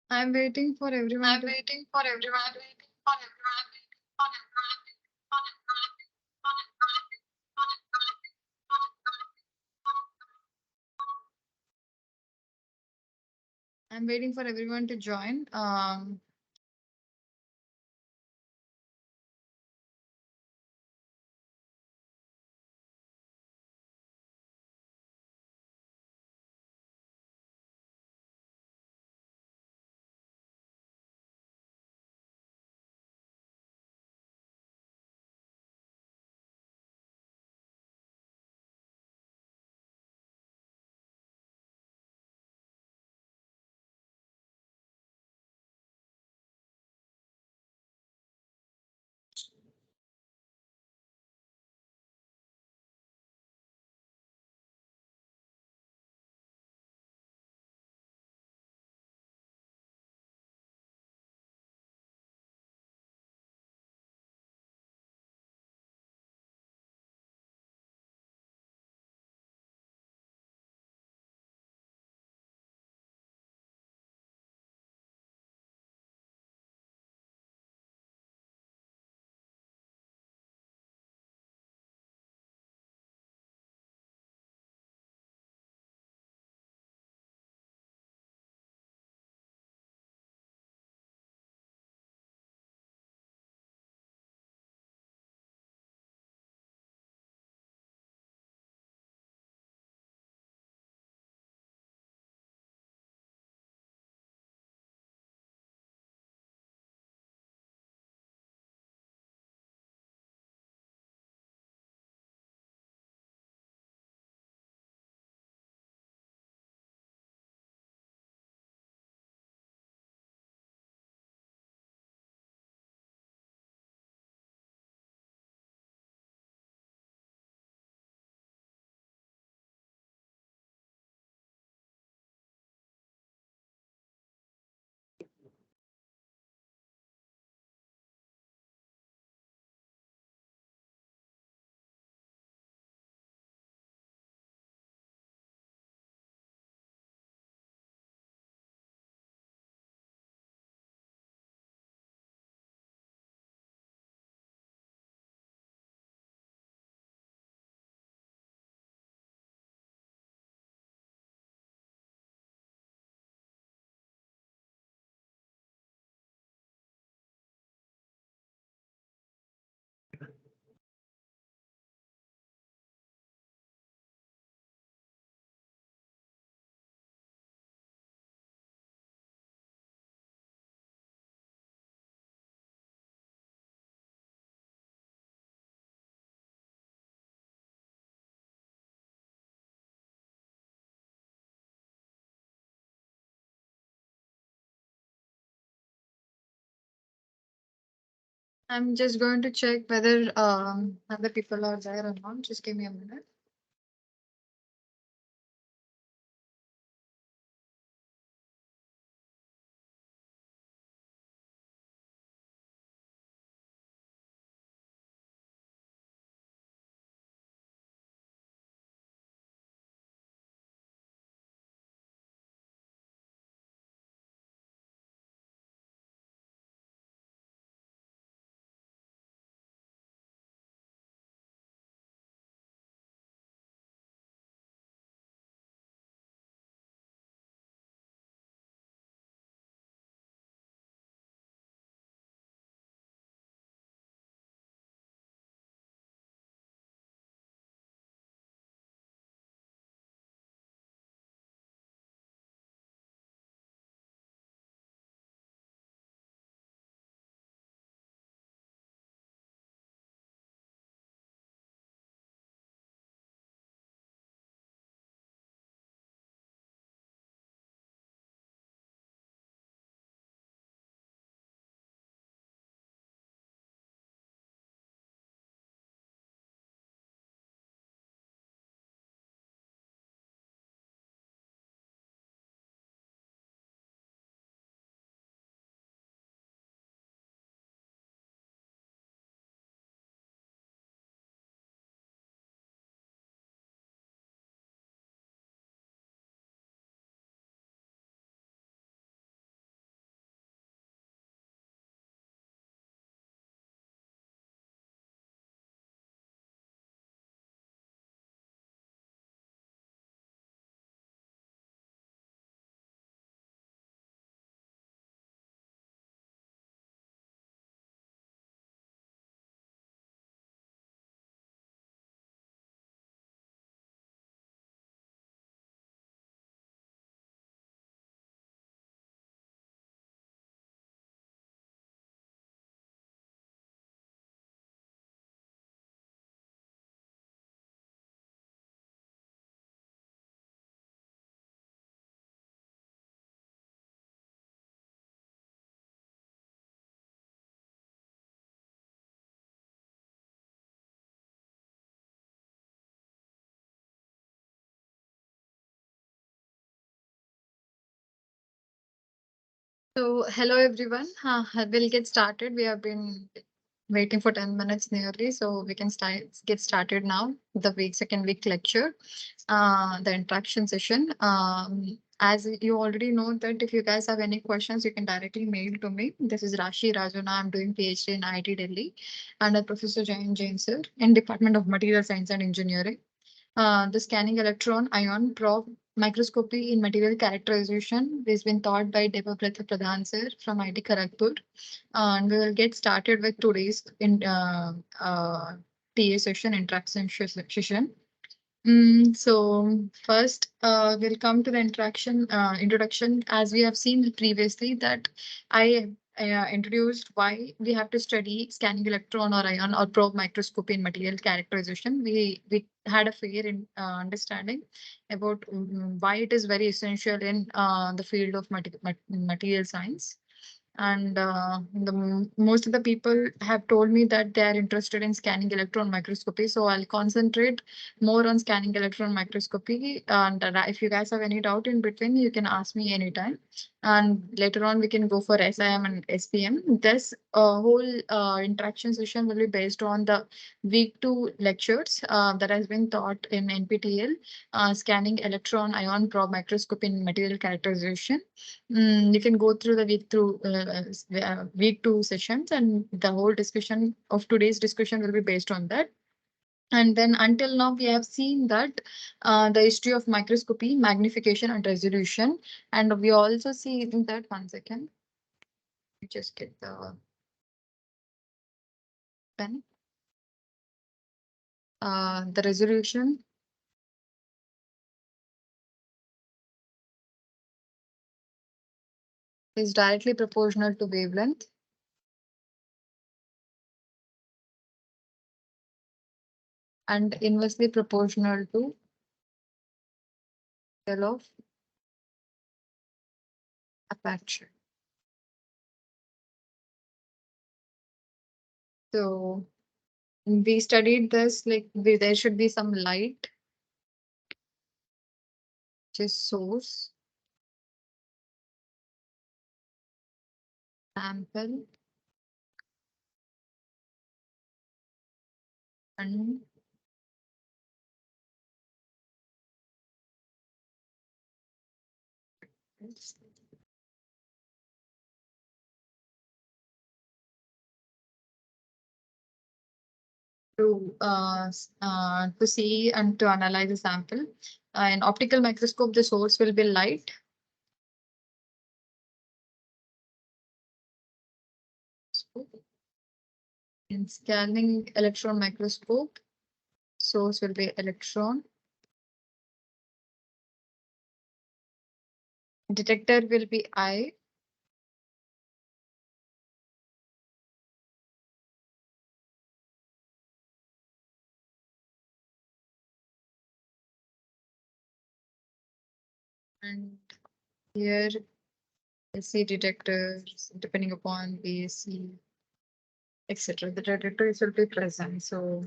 I'm waiting for everyone I'm to. waiting for everyone. Waiting for everyone. Waiting for everyone. Waiting for everyone. Waiting for everyone. Waiting for everyone. I'm waiting for everyone to join. I'm just going to check whether other people are there or not. Just give me a minute. So, hello everyone. We'll get started. We have been waiting for 10 minutes nearly, so we can get started now. The second week lecture, the interaction session. As you already know that if you guys have any questions, you can directly mail to me. This is Rashi Rajuna. I'm doing PhD in IIT Delhi under Professor Jain sir in Department of Material Science and Engineering. The scanning electron ion probe microscopy in material characterization has been taught by Debabrata Pradhan sir from IIT Kharagpur. And we will get started with today's TA session, interaction session. So first, we'll come to the introduction. As we have seen previously, that I introduced why we have to study scanning electron or ion or probe microscopy in material characterization. We had a fair understanding about why it is very essential in the field of material science. And most of the people have told me that they are interested in scanning electron microscopy. So I'll concentrate more on scanning electron microscopy. And if you guys have any doubt in between, you can ask me anytime. And later on, we can go for SIM and SPM. This whole interaction session will be based on the week 2 lectures that has been taught in NPTEL, scanning electron ion probe microscopy in material characterization. You can go through the week 2 sessions, and the whole discussion of today's discussion will be based on that. And then until now, we have seen that the history of microscopy, magnification, and resolution. And we also see in that 1 second. You just get the pen. The resolution is directly proportional to wavelength and inversely proportional to scale of aperture. So we studied this like there should be some light, which is source, sample, and to see and to analyze the sample. In optical microscope, the source will be light. In scanning electron microscope, source will be electron. Detector will be eye. And here see detectors depending upon BSc, etc. The detectors will be present. So,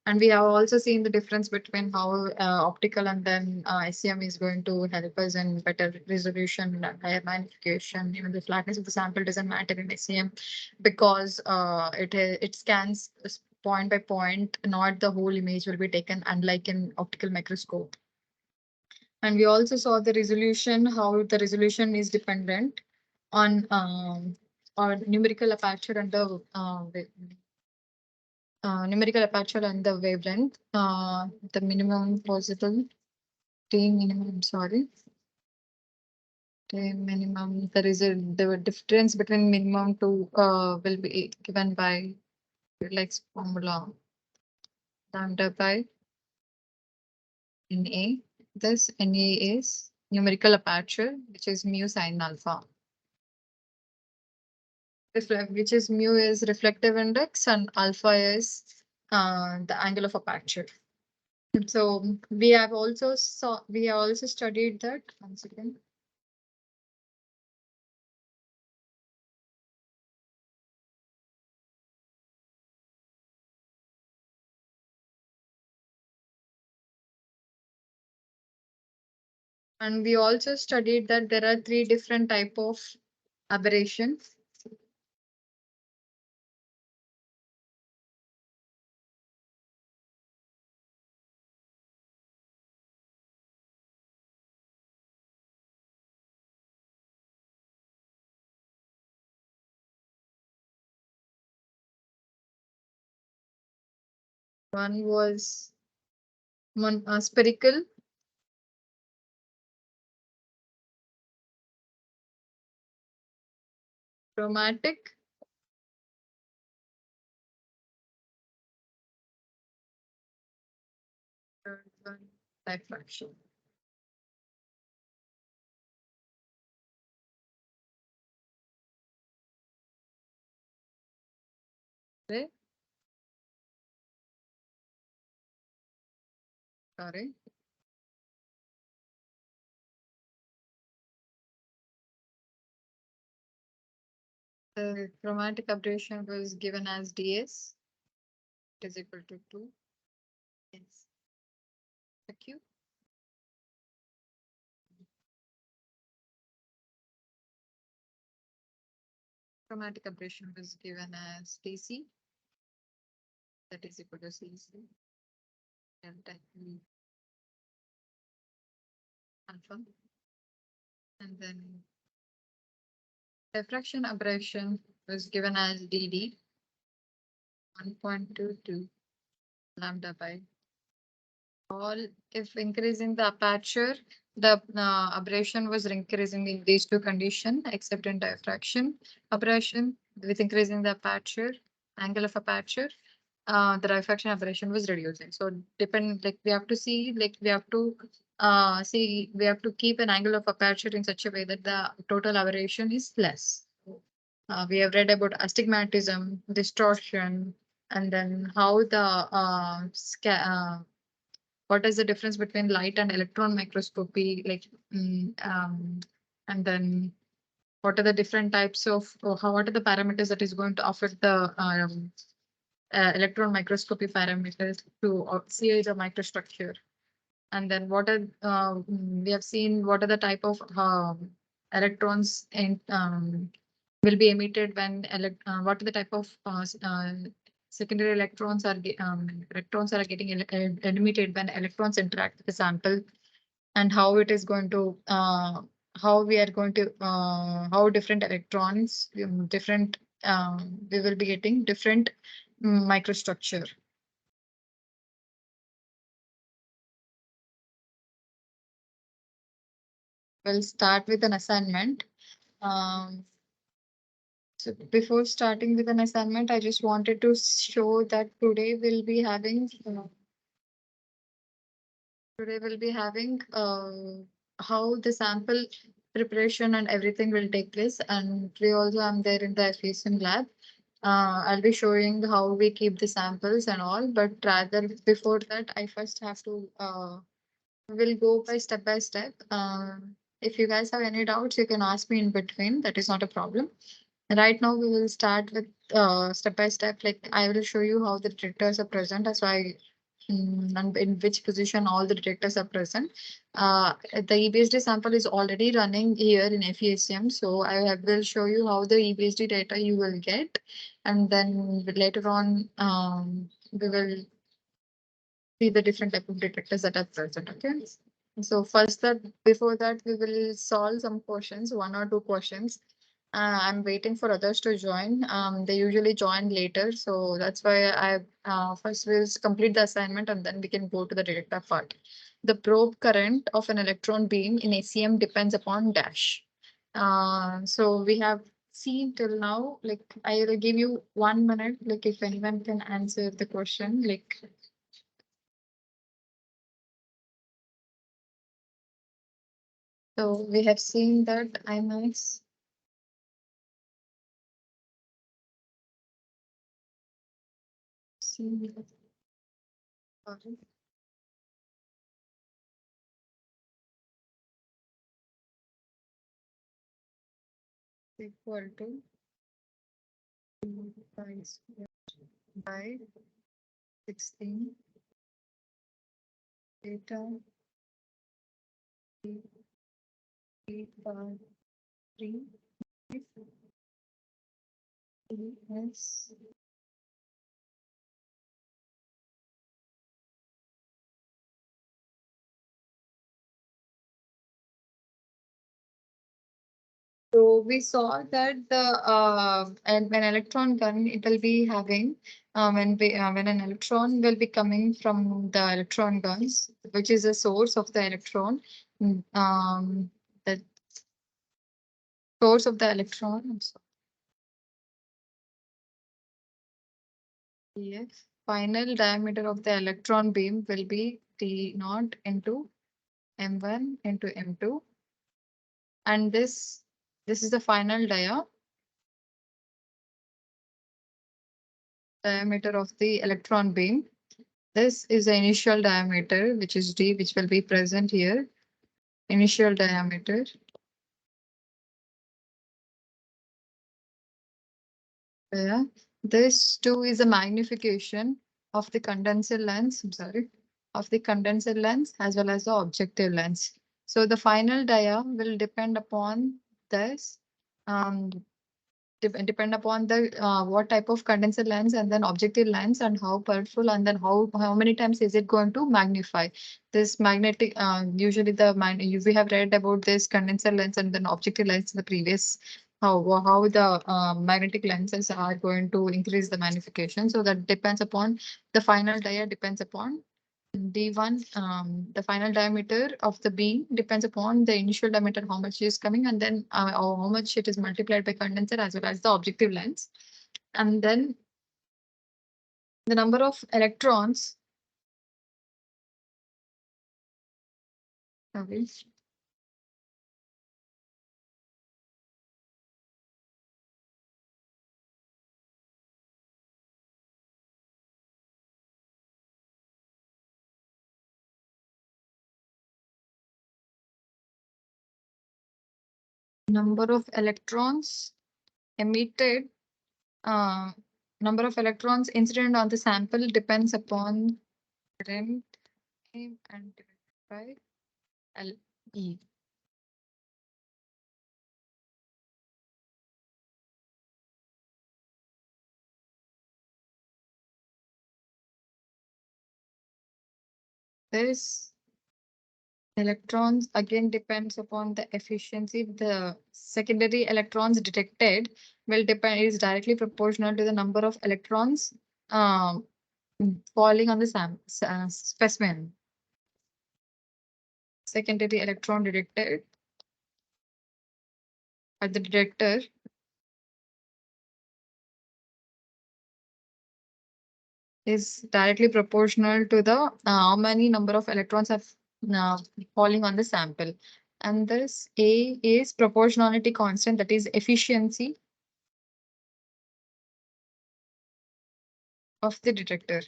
and we have also seen the difference between how optical and then SEM is going to help us in better resolution, higher magnification. Even the flatness of the sample doesn't matter in SEM because it scans point by point, not the whole image will be taken, unlike in optical microscope. And we also saw the resolution, how the resolution is dependent on numerical aperture and the numerical aperture and the wavelength. The minimum possible T minimum, sorry. T minimum, the difference between minimum to will be given by like formula lambda by NA. This NA is numerical aperture, which is mu sin alpha. Which is mu is reflective index and alpha is the angle of aperture. So we have also studied that. Once again. And we also studied that there are three different type of aberration, one was spherical, chromatic, third one diffraction. Okay. Sorry. The chromatic aberration was given as ds. It is equal to 2. Yes. Thank you. Chromatic aberration was given as dc. That is equal to cc. Delta E alpha. And then diffraction aberration was given as dd. 1.22 lambda by all. If increasing the aperture, the aberration was increasing in these two conditions, except in diffraction aberration. With increasing the aperture, angle of aperture, the diffraction aberration was reducing. So depend, like we have to see, like we have to we have to keep an angle of aperture in such a way that the total aberration is less. We have read about astigmatism, distortion, and then how the what is the difference between light and electron microscopy, like, and then what are the different types of, or how, what are the parameters that is going to affect the electron microscopy parameters to see the microstructure. And then what are we have seen what are the type of electrons in will be emitted when what are the type of secondary electrons are getting emitted when electrons interact with the sample, and how it is going to how we are going to how different electrons different we will be getting different microstructure. We'll start with an assignment. Um, so before starting with an assignment, I just wanted to show that today we'll be having how the sample preparation and everything will take place. And we also am there in the FESEM lab. I'll be showing how we keep the samples and all, but rather before that, I first have to we'll go by step by step. If you guys have any doubts, you can ask me in between. That is not a problem. Right now, we will start with step by step. Like I will show you how the detectors are present, as I and in which position all the detectors are present. The EBSD sample is already running here in FESM, so will show you how the EBSD data you will get, and then later on we will see the different type of detectors that are present. Okay. So first that before that we will solve some questions, one or two questions. I'm waiting for others to join. They usually join later, so that's why I first will complete the assignment and then we can go to the detector part. The probe current of an electron beam in ACM depends upon dash. So we have seen till now. Like I will give you 1 minute. Like if anyone can answer the question, like. So we have seen that IMAX. See, sorry. Equal to pi square by 16 theta 3 by 3 Yes. So we saw that the and when electron gun it will be having when an electron will be coming from the electron guns, which is a source of the electron. The source of the electron. I'm sorry. Yes. Final diameter of the electron beam will be T naught into M1 into M2, and this is the final diameter of the electron beam. This is the initial diameter, which is D, which will be present here. Initial diameter. Yeah. This too is a magnification of the condenser lens. I'm sorry, of the condenser lens as well as the objective lens. So the final dia will depend upon this. Um, depend upon the what type of condenser lens and then objective lens and how powerful and then how many times is it going to magnify this magnetic usually we have read about this condenser lens and then objective lens in the previous how the magnetic lenses are going to increase the magnification. So that depends upon the final dia depends upon D1, the final diameter of the beam depends upon the initial diameter, how much is coming, and then how much it is multiplied by condenser as well as the objective lens. And then the number of electrons. Okay. Number of electrons emitted, uh, number of electrons incident on the sample depends upon current and divided by LE. This electrons again depends upon the efficiency. The secondary electrons detected will depend is directly proportional to the number of electrons um, falling on the specimen. Secondary electron detected at the detector is directly proportional to the how many number of electrons are uh, falling on the sample. And this A is proportionality constant, that is efficiency of the detector.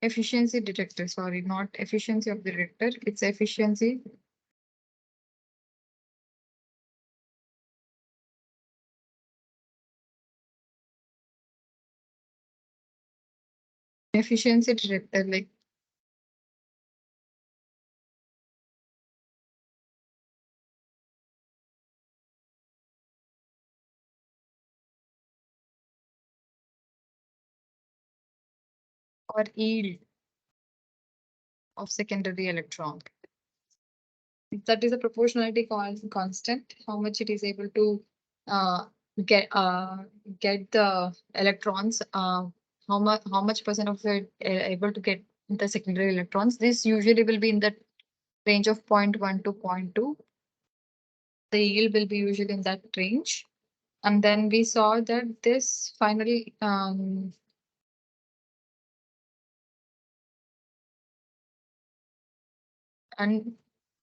Efficiency detector, sorry, not efficiency of the detector, it's efficiency. Efficiency detector, like or yield of secondary electron. That is a proportionality constant, how much it is able to uh, get get the electrons, how much percent of it able to get the secondary electrons. This usually will be in the range of 0.1 to 0.2. The yield will be usually in that range. And then we saw that this finally and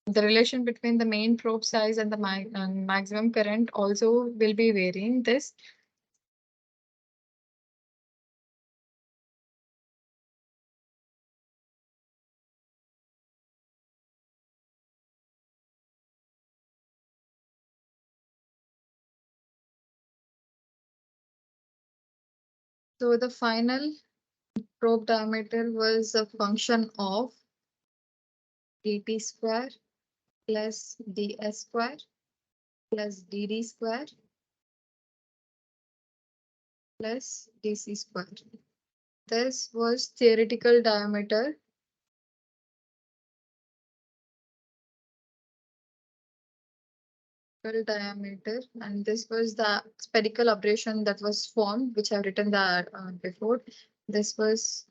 the relation between the main probe size and the maximum current also will be varying this. So the final probe diameter was a function of dt square plus ds square plus dd square plus dc square. This was theoretical diameter. Diameter, and this was the spherical aberration that was formed, which I've written that before. This was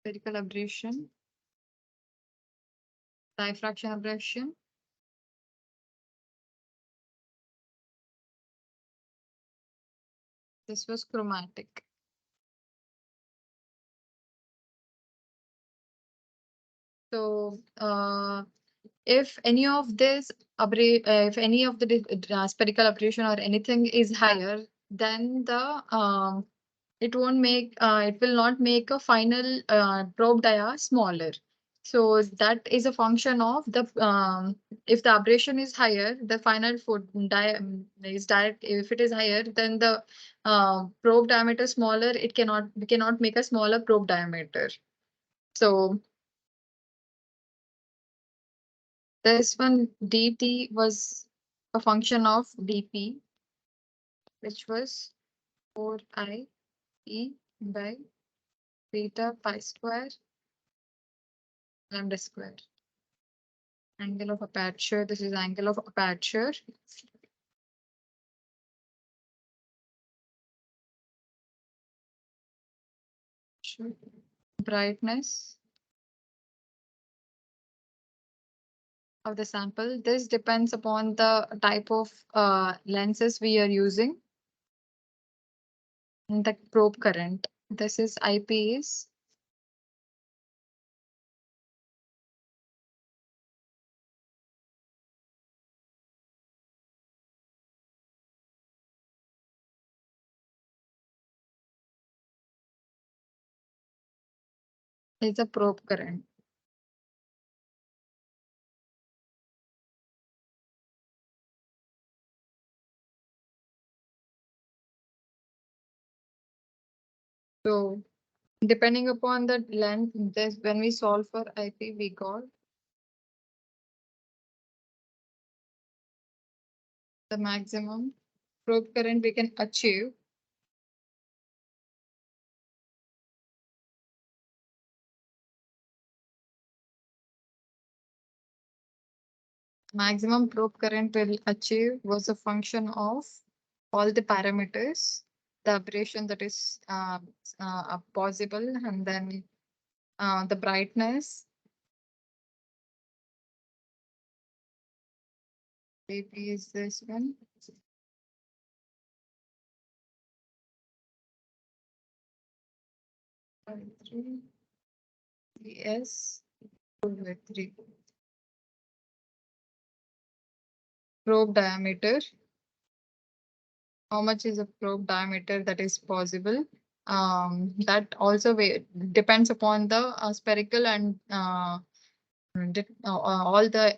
spherical aberration, diffraction aberration. This was chromatic. So if any of this if any of the spherical aberration or anything is higher, then it won't make it will not make a final probe dia smaller. So that is a function of the if the aberration is higher, the final foot dia is direct. If it is higher, then the probe diameter smaller. We cannot make a smaller probe diameter. So this one dt was a function of dp, which was 4i e by theta pi square lambda square. Angle of aperture. This is angle of aperture. Brightness of the sample. This depends upon the type of lenses we are using. And the probe current. This is IPS. Is a probe current. So depending upon the length, this when we solve for IP, we got the maximum probe current we can achieve. Maximum probe current will achieve was a function of all the parameters, the aberration that is possible, and then the brightness. Maybe is this one. Three. Yes. 3. Probe diameter. How much is a probe diameter that is possible? That also depends upon the spherical and all the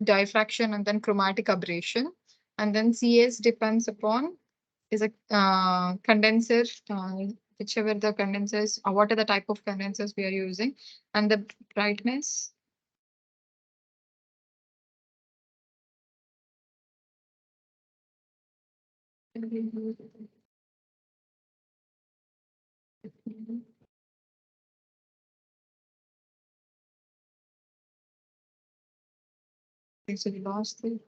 diffraction and then chromatic aberration. And then CS depends upon is a condenser, whichever the condensers, or what are the type of condensers we are using, and the brightness. So we lost the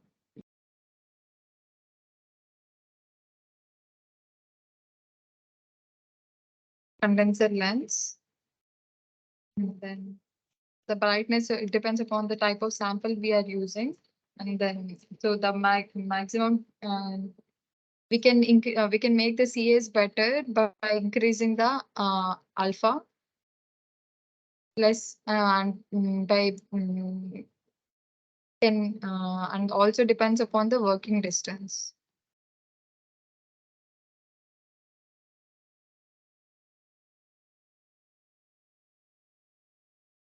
condenser lens. And then the brightness, it depends upon the type of sample we are using. And then, so the maximum, we can make the CAs better by increasing the alpha less and by can and also depends upon the working distance.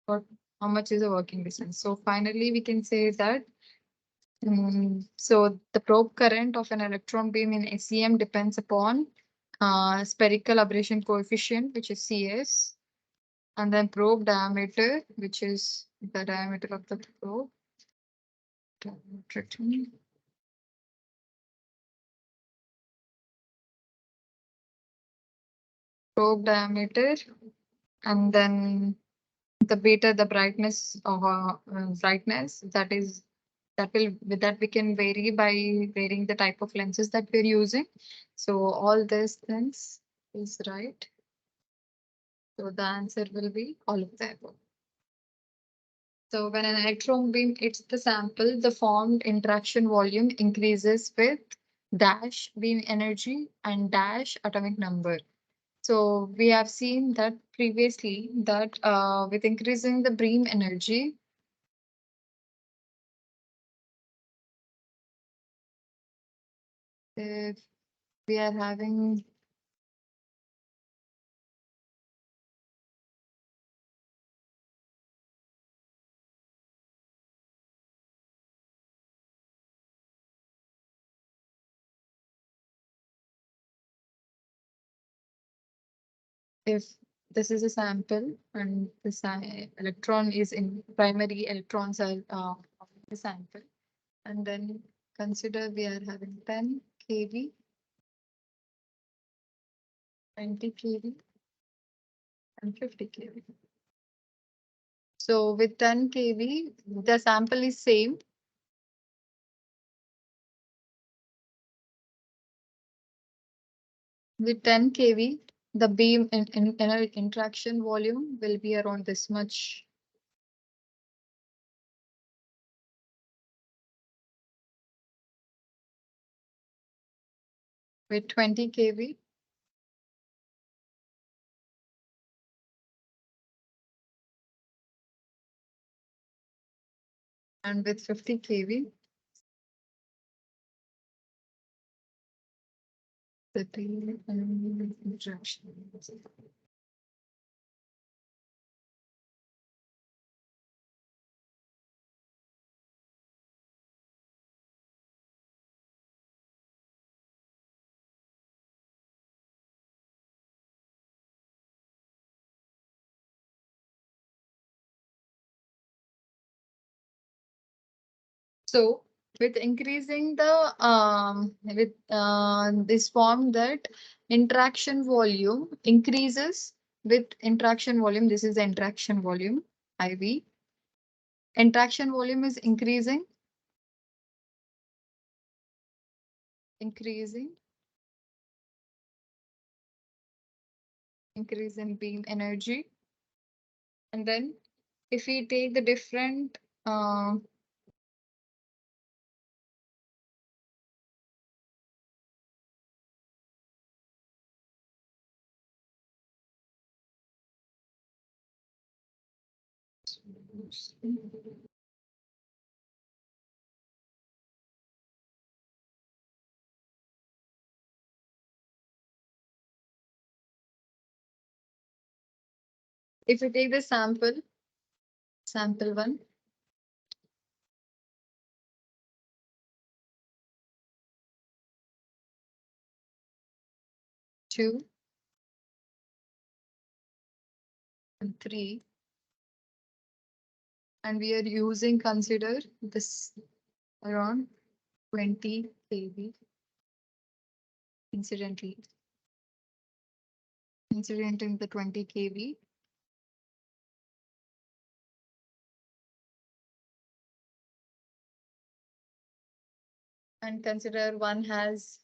What how much is the working distance? So finally, we can say that so the probe current of an electron beam in SEM depends upon spherical aberration coefficient, which is CS, and then probe diameter, which is the diameter of the probe. Probe diameter, and then the beta, the brightness of brightness, that we can vary by varying the type of lenses that we're using. So all these things is right. So the answer will be all of the above. So when an electron beam hits the sample, the formed interaction volume increases with dash beam energy and dash atomic number. So we have seen that previously that with increasing the beam energy, if we are having if this is a sample and the electron is in primary electrons are the sample, and then consider we are having 10 kV, 20 kV, and 50 kV. So with 10 kV, the sample is same. With 10 kV, the beam interaction volume will be around this much. With 20 kV, and with 50 kV, the beam interaction. So with increasing the with this form that interaction volume increases with interaction volume. This is the interaction volume IV. Interaction volume is increasing, increase in beam energy. And then if we take the different if we take the sample 1, 2, and 3, and we are using, consider this around 20 kV incidentally, incident in the 20 kV. And consider one has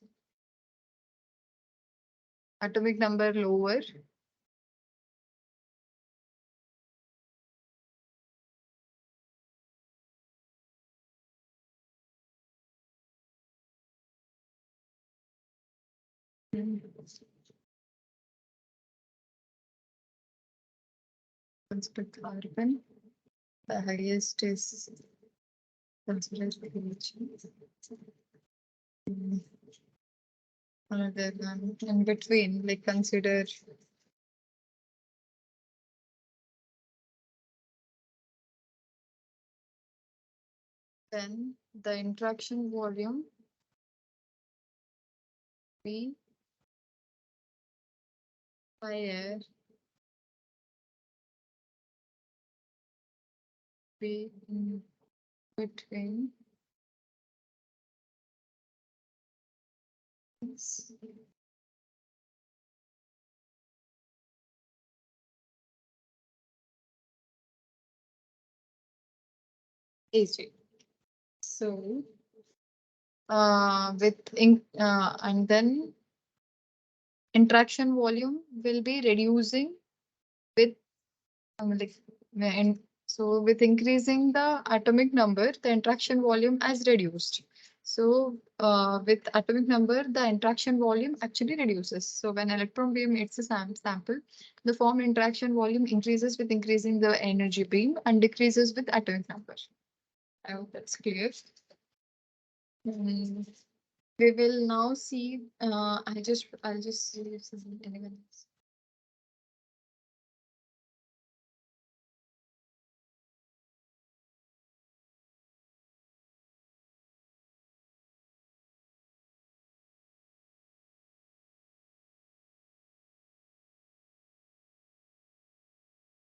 atomic number lower. Consider carbon. The highest is considered pH. Another one in between, like consider then the interaction volume B by air be in between this AG. So with ink and then interaction volume will be reducing with like and so with increasing the atomic number, the interaction volume has reduced. So with atomic number, the interaction volume actually reduces. So when electron beam hits a sample, the formed interaction volume increases with increasing the energy beam and decreases with atomic number. I hope that's clear. Mm, we will now see. I'll just see if there's anyone else.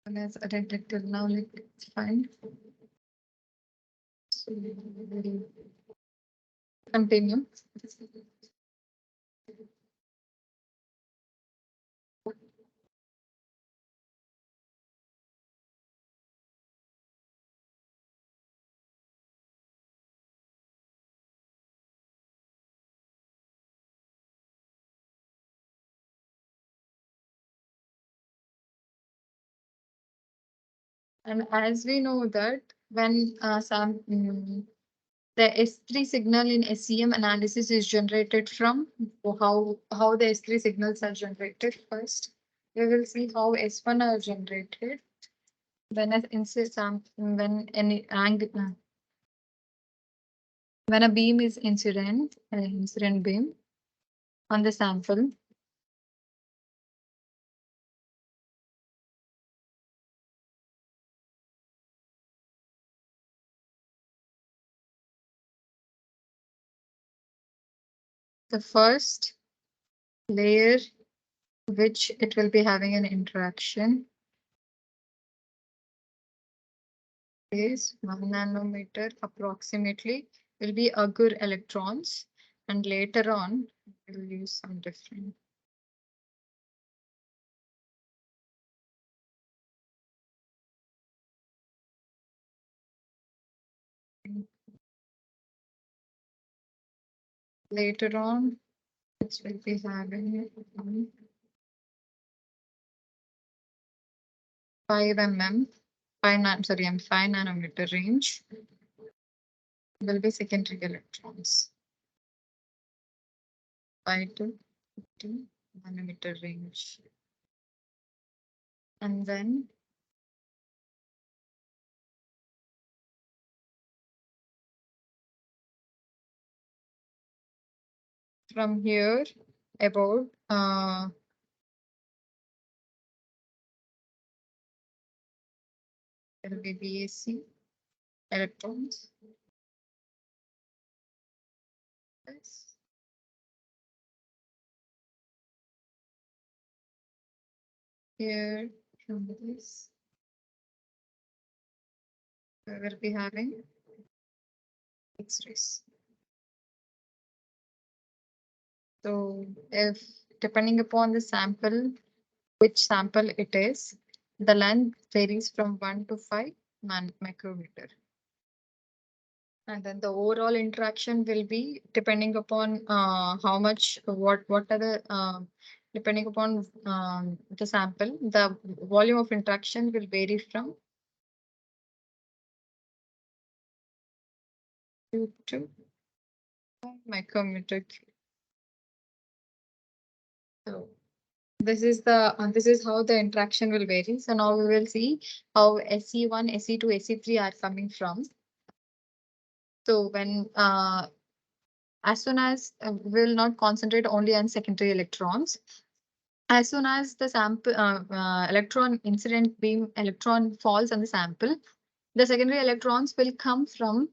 And as attended till now, like it's fine. So we will continue. And as we know that when the S3 signal in SEM analysis is generated from how the S3 signals are generated first. We will see how S1 are generated when when any angle when a beam is incident, an incident beam on the sample. The first layer which it will be having an interaction is 1 nanometer approximately will be Agur electrons, and later on we'll use some different. Later on, it will be having 5 mm, 5 nanometer range will be secondary electrons. 5 to 50 nanometer range. And then from here about there will be BAC electrons. Yes. Here from this we will be having X-rays. So if depending upon the sample, which sample it is, the length varies from 1 to 5 micrometer. And then the overall interaction will be depending upon how much, what are the, depending upon the sample, the volume of interaction will vary from 2 to 5 micrometer cube. So this is how the interaction will vary. So now we will see how SE1, SE2, SE3 are coming from. So when as soon as we will not concentrate only on secondary electrons. As soon as the sample electron incident beam electron falls on the sample, the secondary electrons will come from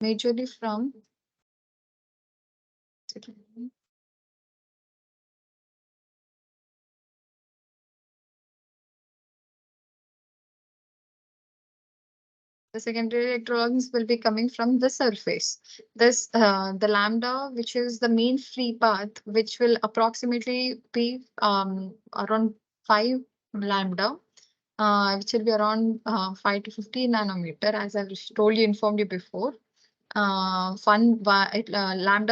majorly from The secondary electrons will be coming from the surface. This the lambda, which is the main free path, which will approximately be around 5 lambda, which will be around 5 to 15 nanometer, as I've told you, informed you before. Lambda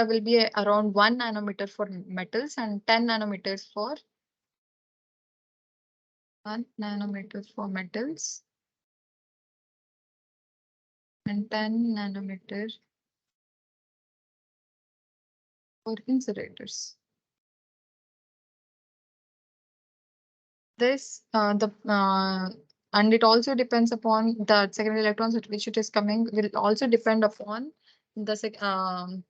will be around 1 nanometer for metals and 10 nanometers for 1 nanometer for metals and 10 nanometer for insulators. This the and it also depends upon the secondary electrons at which it is coming will also depend upon the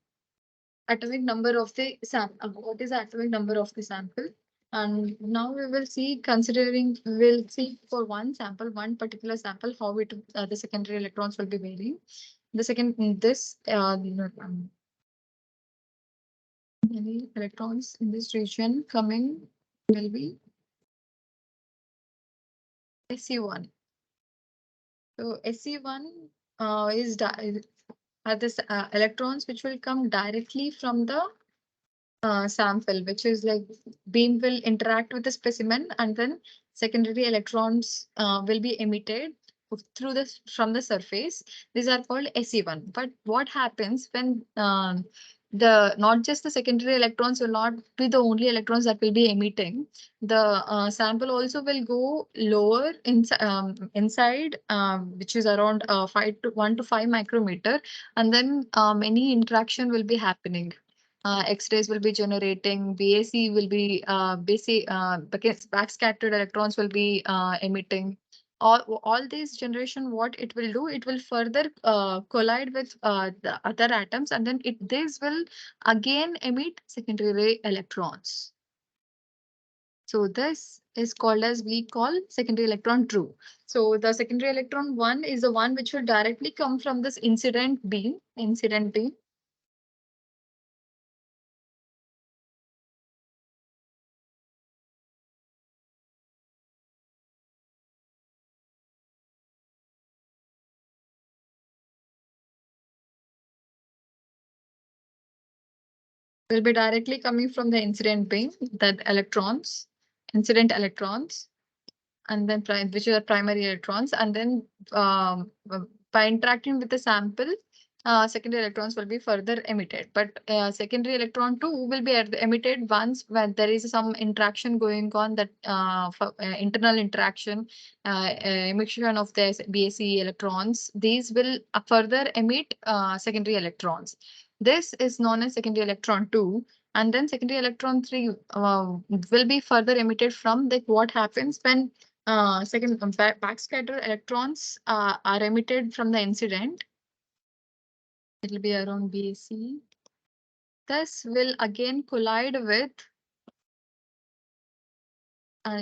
atomic number of the sample. What is the atomic number of the sample? And now we will see, we'll see for one sample, one particular sample, how the secondary electrons will be varying. Many electrons in this region coming will be SE1. So SE1 are the electrons which will come directly from the sample, which is like beam will interact with the specimen, and then secondary electrons will be emitted through this from the surface. These are called SE1. But what happens when the not just the secondary electrons will not be the only electrons that will be emitting. The sample also will go lower inside, which is around 1 to 5 micrometer, and then many interaction will be happening. X-rays will be generating, BAC will be basic, backscattered electrons will be emitting. All these generation, what it will do, it will further collide with the other atoms, and then this will again emit secondary electrons. So this is called as, we call secondary electron true. So the secondary electron 1 is the one which will directly come from this incident beam, will be directly coming from the incident beam, that incident electrons, and then which are primary electrons, and then by interacting with the sample, secondary electrons will be further emitted. But secondary electron 2 will be emitted once when there is some interaction going on, that internal interaction, emission of the BAC electrons. These will further emit secondary electrons. This is known as secondary electron 2. And then secondary electron 3 will be further emitted from the, what happens when backscatter electrons are emitted from the incident. It will be around BAC. This will again collide with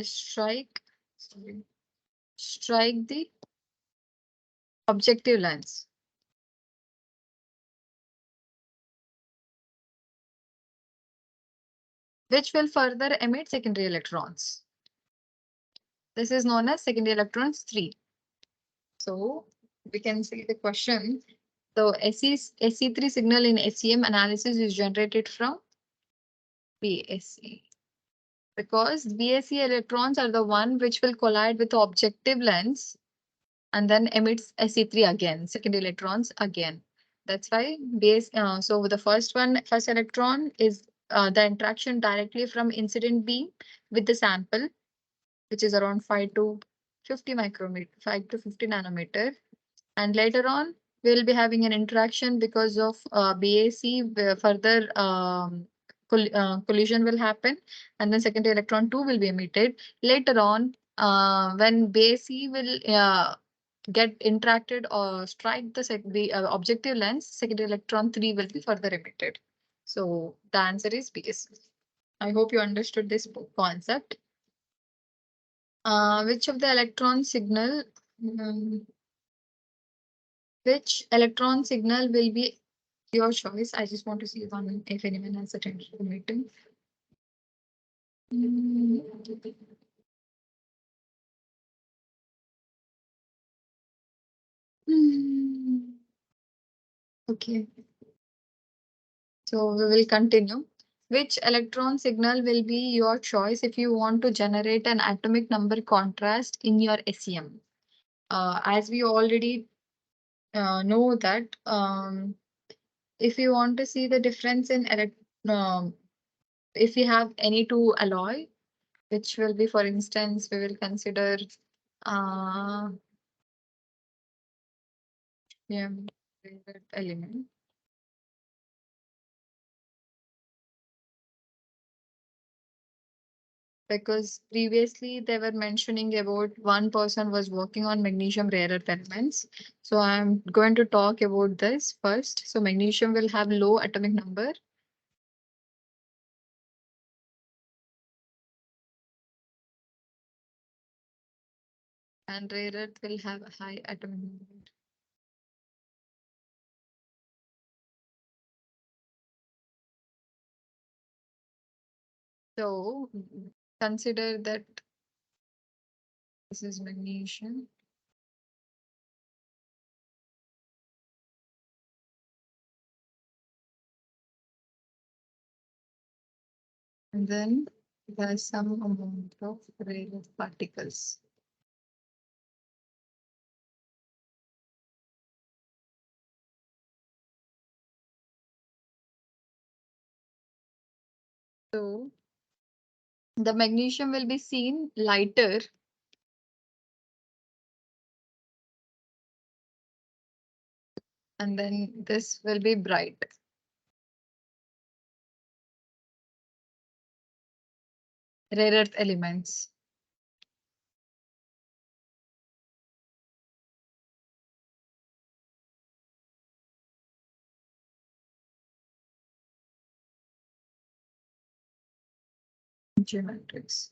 strike the objective lens, which will further emit secondary electrons. This is known as secondary electrons 3. So we can see the question. The SE3 signal in SEM analysis is generated from BAC. Because BAC electrons are the one which will collide with the objective lens and then emits SE3 again, secondary electrons again. That's why so the first electron is the interaction directly from incident beam with the sample, which is around 5 to 50 micrometer, 5 to 50 nanometer. And later on, we'll be having an interaction because of BAC, where further collision will happen, and then secondary electron 2 will be emitted. Later on, when BAC will get interacted or strike the objective lens, secondary electron 3 will be further emitted. So the answer is BAC. I hope you understood this concept. Which of the electron signal Which electron signal will be your choice? I just want to see if anyone has attended the meeting. Okay. So we will continue. Which electron signal will be your choice if you want to generate an atomic number contrast in your SEM? As we already know that if you want to see the difference in if we have any two alloy, which will be, for instance, we will consider uh, yeah, favorite element. Because previously they were mentioning about one person was working on magnesium rare earth elements. So I'm going to talk about this first. So magnesium will have low atomic number. And rare earth will have a high atomic number. So consider that this is magnesium. And then there's some amount of rare earth particles. So the magnesium will be seen lighter, and then this will be bright. Rare earth elements. Geometrics.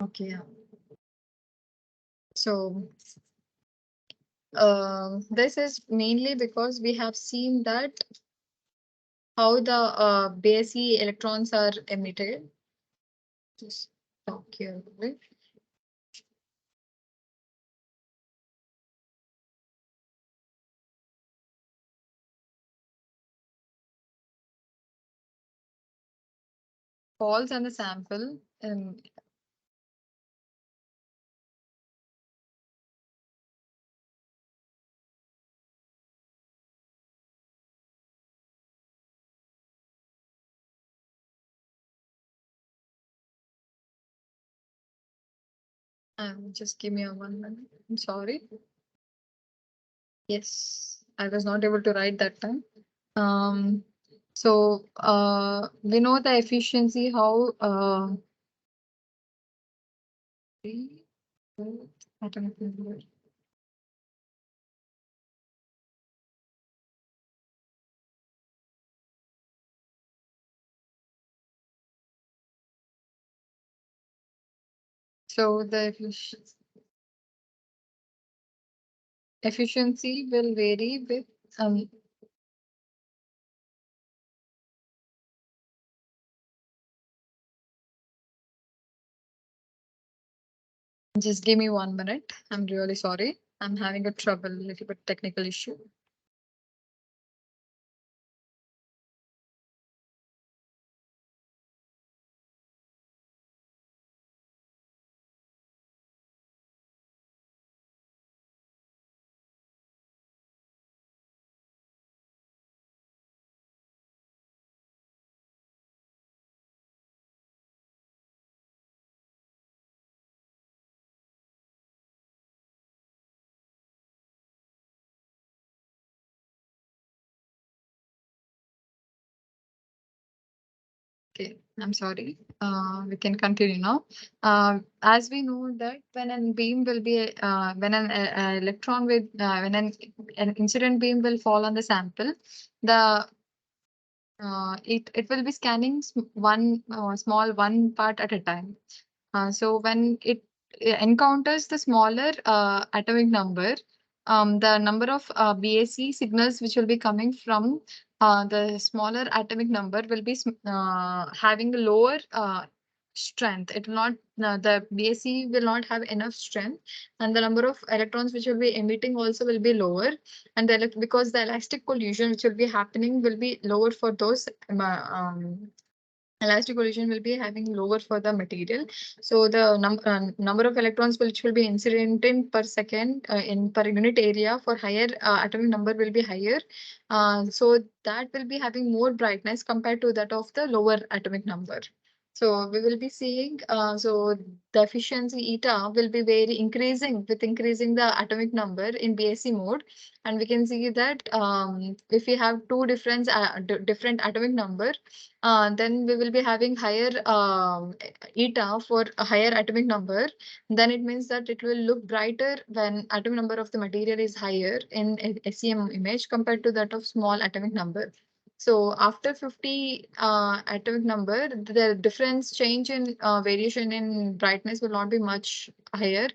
Okay. Yeah. So this is mainly because we have seen that how the base electrons are emitted. Just talk here. Right? Falls on the sample. Just give me a 1 minute. I'm sorry. Yes, I was not able to write that time. So we know the efficiency how atomic number. So the efficiency will vary with just give me 1 minute. I'm really sorry. I'm having a trouble, little bit technical issue. Okay, I'm sorry. We can continue now. As we know that when an beam will be, when an electron with, when an incident beam will fall on the sample, the it will be scanning one small one part at a time. So when it encounters the smaller atomic number, the number of BAC signals which will be coming from the smaller atomic number will be having a lower strength. It will not, the BSE will not have enough strength, and the number of electrons which will be emitting also will be lower. And because the elastic collision which will be happening will be lower for those elastic collision will be having lower for the material. So the number of electrons which will be incident in per second in per unit area for higher atomic number will be higher. So that will be having more brightness compared to that of the lower atomic number. So we will be seeing, so the efficiency eta will be very increasing with increasing the atomic number in BSE mode. And we can see that if we have two different atomic number, then we will be having higher eta for a higher atomic number. Then it means that it will look brighter when atomic number of the material is higher in SEM image compared to that of small atomic number. So after 50 atomic number, the difference change in variation in brightness will not be much higher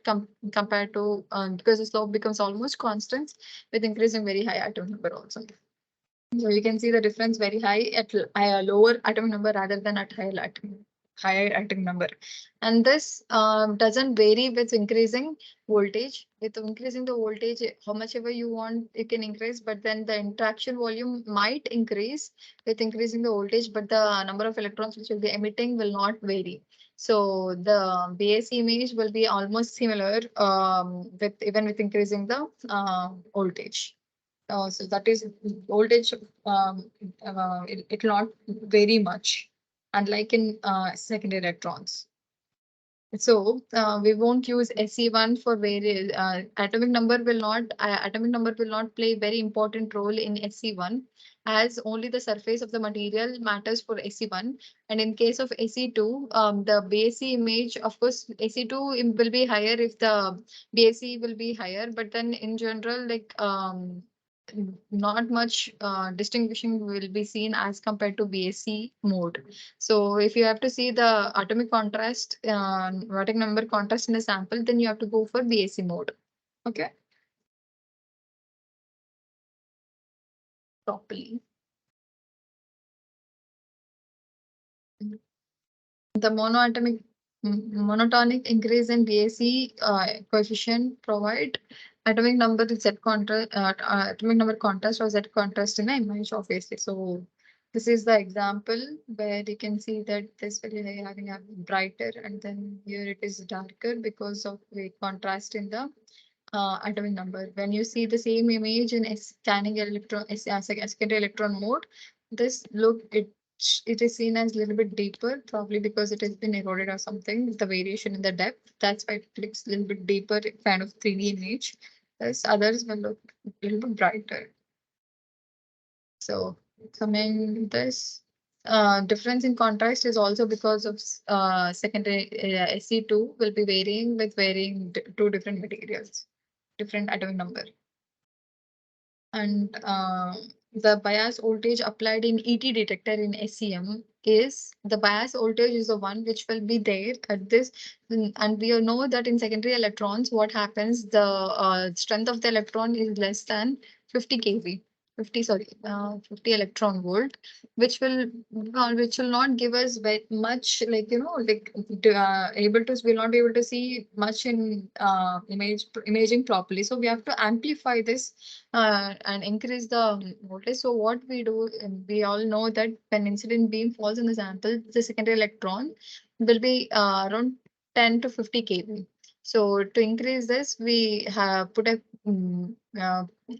compared to because the slope becomes almost constant with increasing very high atomic number also. So you can see the difference very high at a lower atomic number rather than at higher atomic number. And this doesn't vary with increasing voltage. With increasing the voltage, how much ever you want, you can increase, but then the interaction volume might increase with increasing the voltage, but the number of electrons which will be emitting will not vary. So the BAC image will be almost similar with even with increasing the voltage. So that is voltage, it will not vary much, unlike in secondary electrons. So we won't use SE1 for various atomic number will not play very important role in SE1, as only the surface of the material matters for SE1. And in case of SE2, the BAC image, of course, SE2 will be higher if the BAC will be higher, but then in general, like not much distinguishing will be seen as compared to BAC mode. So if you have to see the atomic contrast, atomic number contrast in a sample, then you have to go for BAC mode. Okay. Properly. The monotonic increase in BAC coefficient provide atomic number Z contrast, atomic number contrast or Z contrast in an image, obviously. So this is the example where you can see that this will be having a brighter, and then here it is darker because of the contrast in the atomic number. When you see the same image in scanning electron, secondary electron mode, this look it is seen as a little bit deeper, probably because it has been eroded or something. The variation in the depth, that's why it looks a little bit deeper, kind of 3D image. Thus others will look a little bit brighter. So coming this. Difference in contrast is also because of secondary SE2 will be varying with varying two different materials, different atomic number. And the bias voltage applied in ET detector in SEM is the bias voltage is the one which will be there at this. And we all know that in secondary electrons, what happens, the strength of the electron is less than 50 kV. 50 electron volt, which will not give us very much, like, like able to, will not be able to see much in imaging properly. So we have to amplify this and increase the voltage. So what we do, we all know that when incident beam falls in the sample, the secondary electron will be around 10 to 50 kV. So to increase this, we have put a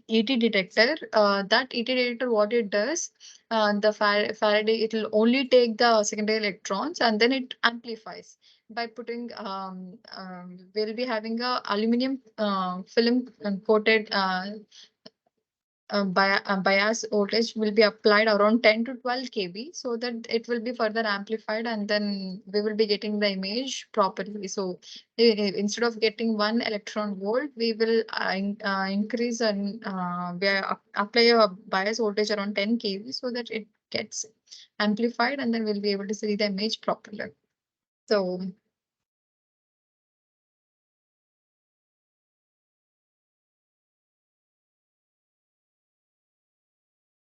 ET detector. That ET detector, what it does, the Faraday, it will only take the secondary electrons and then it amplifies by putting we'll be having a aluminum film coated bias voltage will be applied around 10 to 12 kV, so that it will be further amplified and then we will be getting the image properly. So instead of getting 1 electron volt, we will increase and apply a bias voltage around 10 kV so that it gets amplified and then we'll be able to see the image properly. So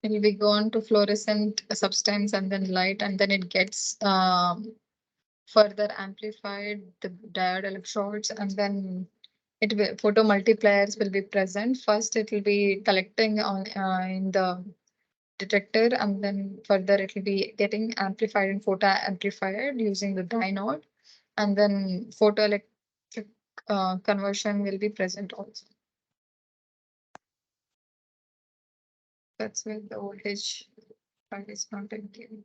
it will be gone to fluorescent substance and then light, and then it gets further amplified the diode electrodes, and then it will photo multipliers will be present. First, it will be collecting on in the detector, and then further it will be getting amplified and photo amplified using the diode, and then photoelectric conversion will be present also. That's where the voltage part is not included.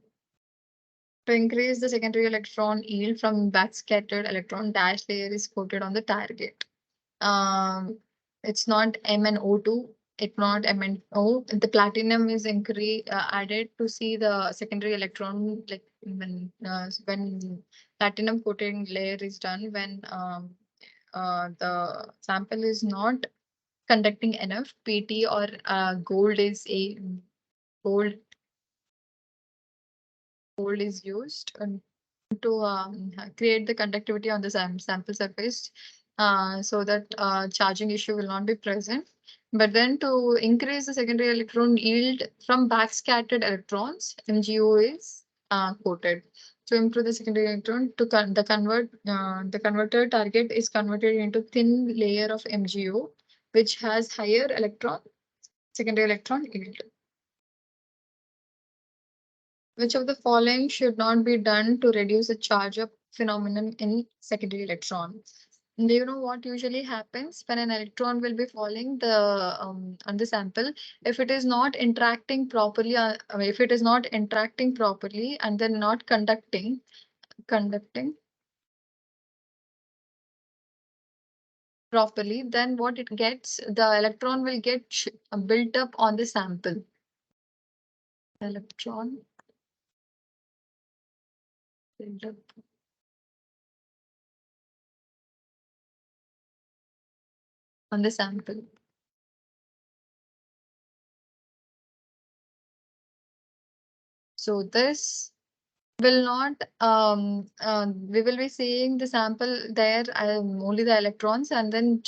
To increase the secondary electron yield from backscattered electron, dash layer is coated on the target. It's not MnO2, it's not MnO. The platinum is added to see the secondary electron, like when platinum coating layer is done, when the sample is not conducting enough, PT or gold gold is used to create the conductivity on the sample surface, so that charging issue will not be present. But then to increase the secondary electron yield from backscattered electrons, MgO is coated. To improve the secondary electron, the converter target is converted into thin layer of MgO, which has higher secondary electron yield. Which of the following should not be done to reduce the charge up phenomenon in secondary electron? Do you know what usually happens when an electron will be falling on the sample? If it is not interacting properly, and then not conducting properly, then what it gets, the electron will get built up on the sample. Electron built up on the sample. So this will not we will be seeing the sample there, only the electrons, and then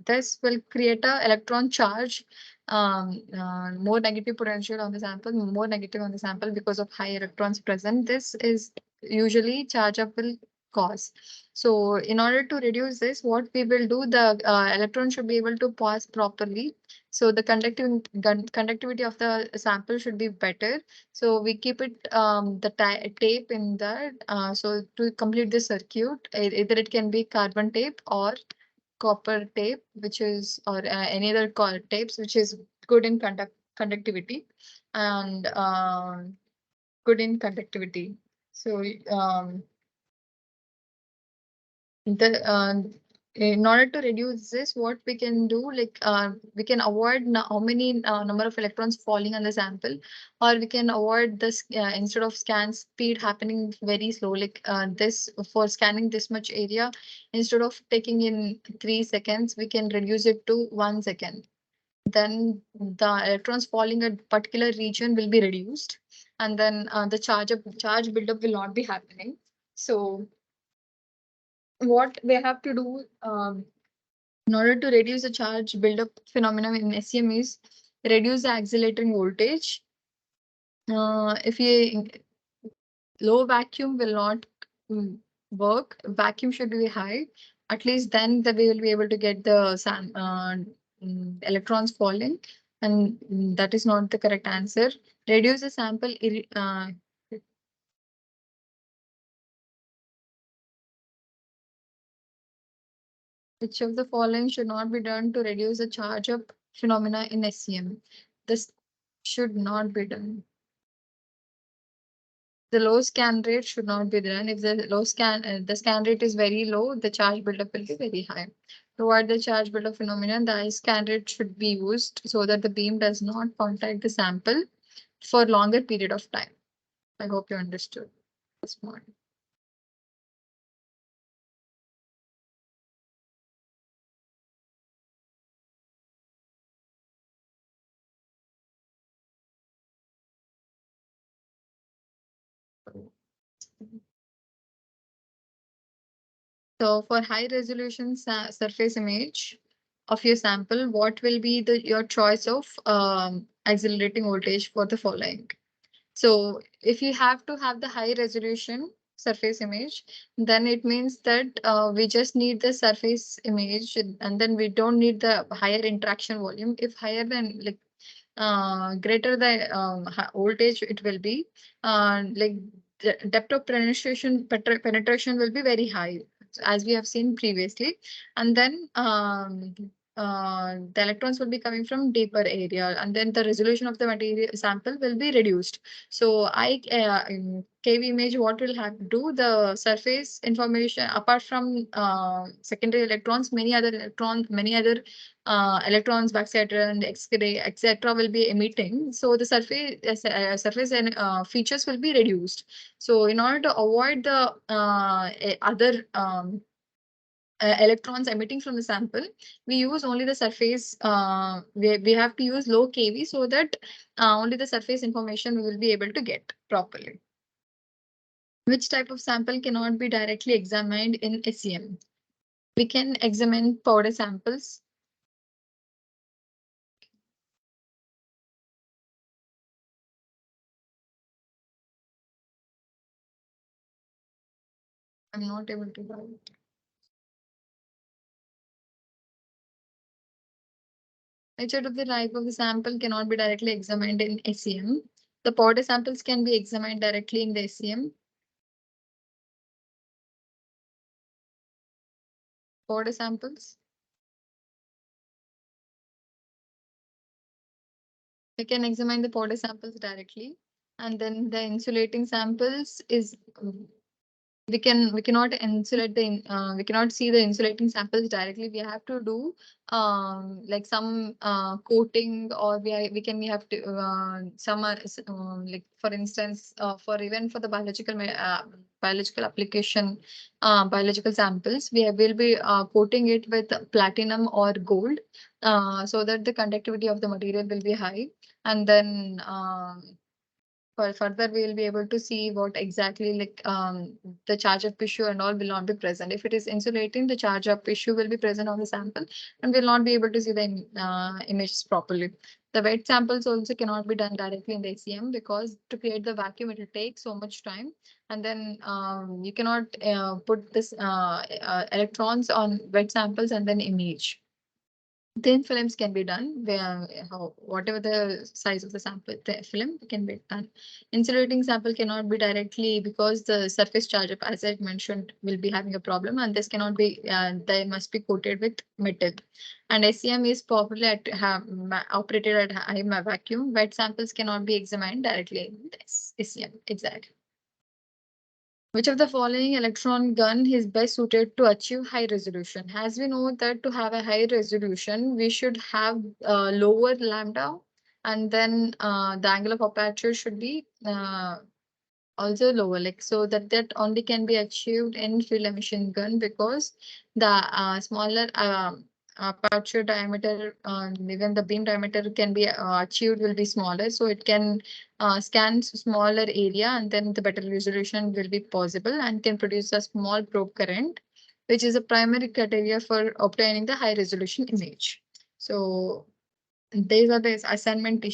this will create a electron charge, more negative potential on the sample, more negative on the sample because of high electrons present. This is usually charge up will cause. So in order to reduce this, what we will do, the electron should be able to pass properly, so the conductivity of the sample should be better. So we keep it the tape in that. So to complete the circuit, either it can be carbon tape or copper tape, which is, or any other tapes which is good in conductivity, and good in conductivity. So the in order to reduce this, what we can do, like we can avoid how many number of electrons falling on the sample, or we can avoid this instead of scan speed happening very slow, like this for scanning this much area, instead of taking in 3 seconds, we can reduce it to 1 second. Then the electrons falling at particular region will be reduced, and then the charge buildup will not be happening. So what we have to do, in order to reduce the charge buildup phenomenon in SEM, is reduce the accelerating voltage. If you low vacuum will not work, vacuum should be high. At least then that we will be able to get the electrons falling, and that is not the correct answer. Reduce the sample. Which of the following should not be done to reduce the charge up phenomena in SEM? This should not be done. The low scan rate should not be done. If the scan rate is very low, the charge buildup will be very high. To avoid the charge buildup phenomenon, the high scan rate should be used so that the beam does not contact the sample for longer period of time. I hope you understood this point. So for high resolution surface image of your sample, what will be your choice of accelerating voltage for the following? So if you have to have the high resolution, surface image, then it means that we just need the surface image, and then we don't need the higher interaction volume. If higher than like greater the voltage it will be, like the depth of penetration will be very high, as we have seen previously. And then the electrons will be coming from deeper area, and then the resolution of the material sample will be reduced. So in KV image, what will have to do, the surface information apart from secondary electrons, many other electrons, backscatter, and X-ray, etc., will be emitting. So the surface and features will be reduced. So in order to avoid the other electrons emitting from the sample, we use only the surface. We have to use low kV so that only the surface information we will be able to get properly. Which type of sample cannot be directly examined in SEM? We can examine powder samples. I'm not able to write. Which out of the type of the sample cannot be directly examined in SEM? The powder samples can be examined directly in the SEM. Powder samples. We can examine the powder samples directly. And then the insulating samples is we cannot insulate we cannot see the insulating samples directly. We have to do like some coating, or we have to some like for instance for even for the biological application, biological samples, will be coating it with platinum or gold, so that the conductivity of the material will be high. And then for further, we will be able to see what exactly like the charge of tissue and all will not be present. If it is insulating, the charge of tissue will be present on the sample and will not be able to see the images properly. The wet samples also cannot be done directly in the ACM, because to create the vacuum, it will take so much time. And then you cannot put this electrons on wet samples and then image. Thin films can be done where whatever the size of the sample, the film can be done. Insulating sample cannot be directly, because the surface charge of, as I mentioned, will be having a problem, and this cannot be. They must be coated with metal. And SEM is popular at operated at high vacuum. Wet samples cannot be examined directly in this SEM. Exactly. Which of the following electron gun is best suited to achieve high resolution? As we know that to have a high resolution, we should have lower lambda, and then the angle of aperture should be also lower, like so that only can be achieved in field emission gun, because the smaller aperture diameter, even the beam diameter can be achieved will be smaller, so it can scan smaller area, and then the better resolution will be possible and can produce a small probe current, which is a primary criteria for obtaining the high resolution image. So these are the assignment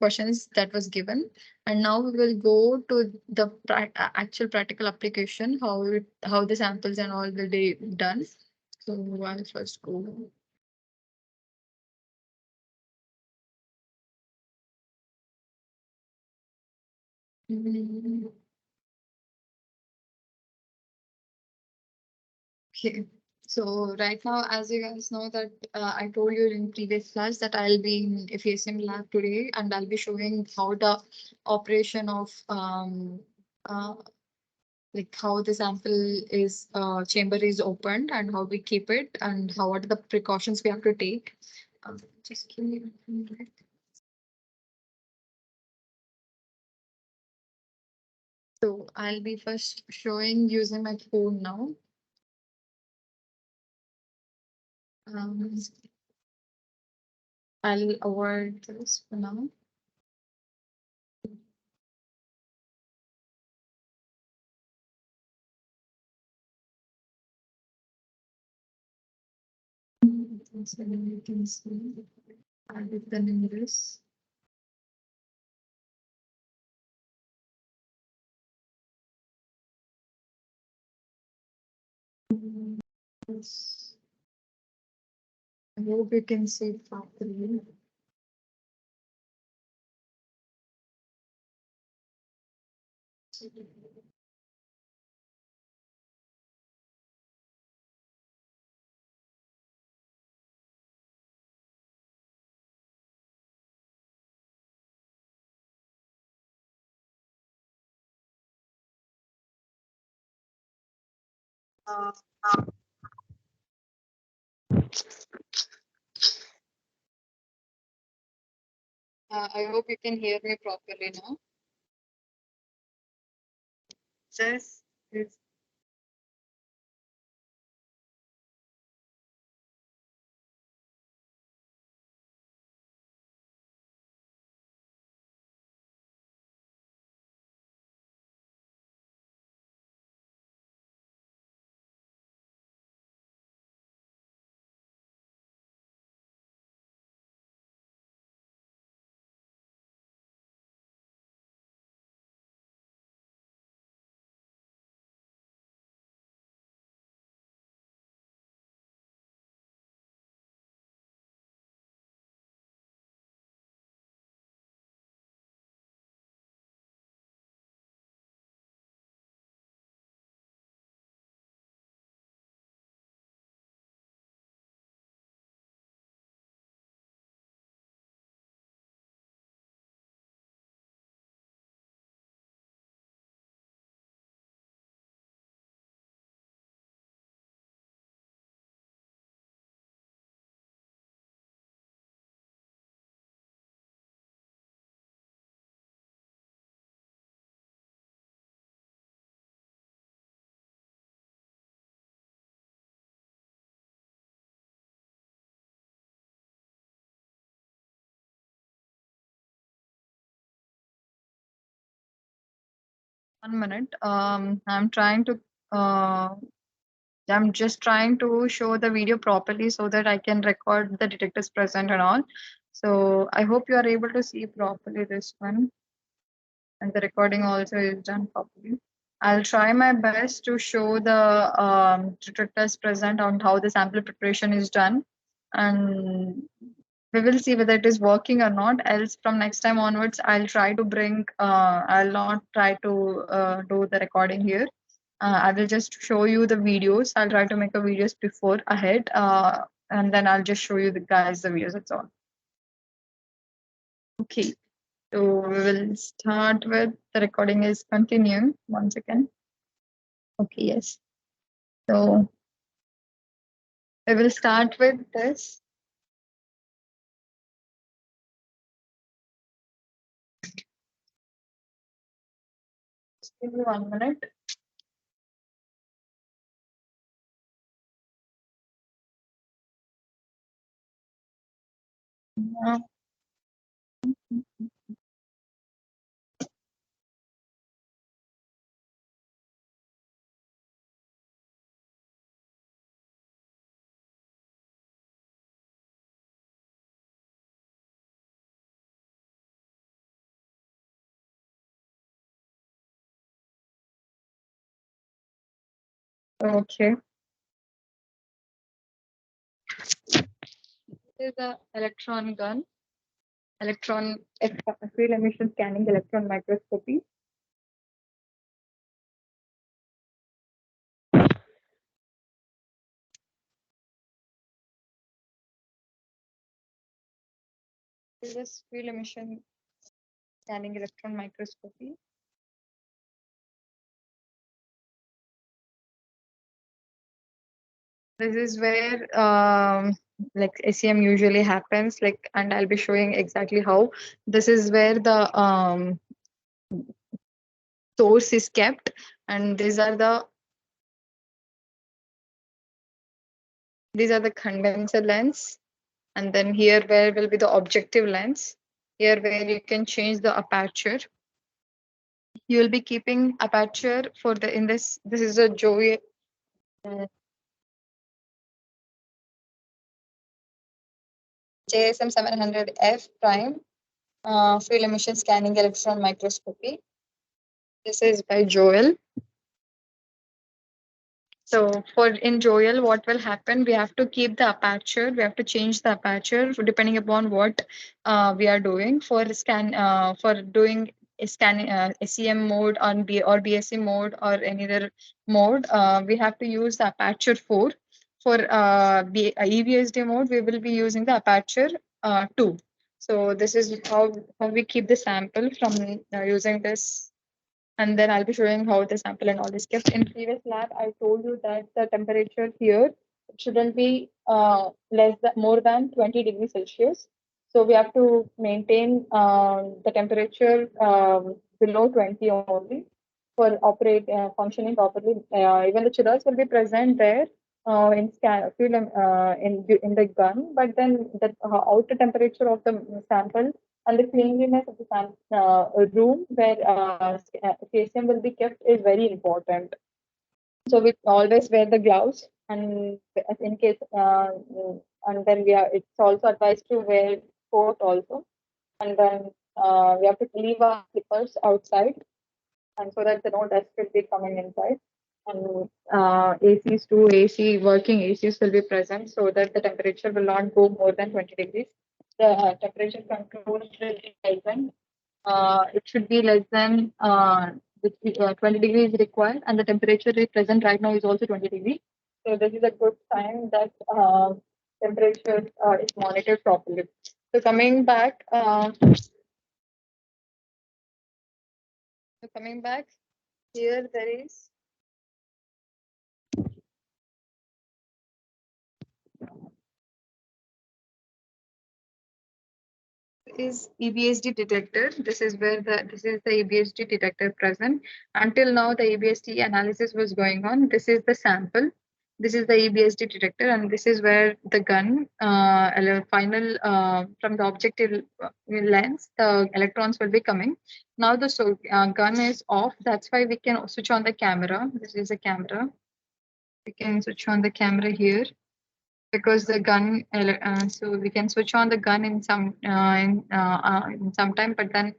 questions that was given. And now we will go to the actual practical application, how the samples and all will be done. So I'll first go. Mm, okay. So right now, as you guys know that I told you in previous class that I'll be in FESM lab today, and I'll be showing how the operation of like how the sample is chamber is opened and how we keep it and how what are the precautions we have to take. Just give me a minute. So I'll be first showing using my phone now. Um, I'll avoid this for now. So you can see I'll be done this. Yes. I hope you can see it properly. Uh, I hope you can hear me properly now. Just is One minute. Uh, I'm just trying to show the video properly so that I can record the detectors present and all. So I hope you are able to see properly this one, and the recording also is done properly. I'll try my best to show the detectors present on how the sample preparation is done, and we will see whether it is working or not. Else from next time onwards, I'll not try to do the recording here. I will just show you the videos. I'll try to make a videos before ahead, and then I'll just show you the guys the videos. That's all. Okay, so we will start with the recording is continuing once again. Okay, yes. So we will start with this. Just give me 1 minute. Uh, okay. This is the electron gun, field emission scanning electron microscopy. This is field emission scanning electron microscopy. This is where like SEM usually happens, like, and I'll be showing exactly how. This is where the source is kept, and these are the condenser lens, and then here where will be the objective lens. Here where you can change the aperture. You will be keeping aperture for the in this is a Joey JSM 700F prime field emission scanning electron microscopy. This is by Joel. So for in Joel, what will happen? We have to keep the aperture. We have to change the aperture depending upon what we are doing. For doing a scan SEM mode on B or BSc mode or any other mode, we have to use the aperture 4. For EBSD mode, we will be using the aperture 2. So this is how we keep the sample from using this, and then I'll be showing how the sample and all is kept. In previous lab, I told you that the temperature here shouldn't be more than 20 degrees Celsius. So we have to maintain the temperature below 20 only for functioning properly. Even the chillers will be present there in the gun, but then the outer temperature of the sample and the cleanliness of the room where cesium will be kept is very important. So we always wear the gloves, and in case, and then it's also advised to wear coat also, and then we have to leave our slippers outside, and so that the no dust will be coming inside. And ACs too, working ACs will be present so that the temperature will not go more than 20 degrees. The temperature control will be present. It should be less than 20 degrees required, and the temperature is present right now is also 20 degrees. So this is a good sign that temperature is monitored properly. So coming back here, there is EBSD detector. This is the EBSD detector present. Until now, the EBSD analysis was going on. This is the sample. This is the EBSD detector, and this is where the gun, final from the objective lens, the electrons will be coming. Now the gun is off. That's why we can switch on the camera. This is a camera. We can switch on the camera here because the gun so we can switch on the gun in some time, but then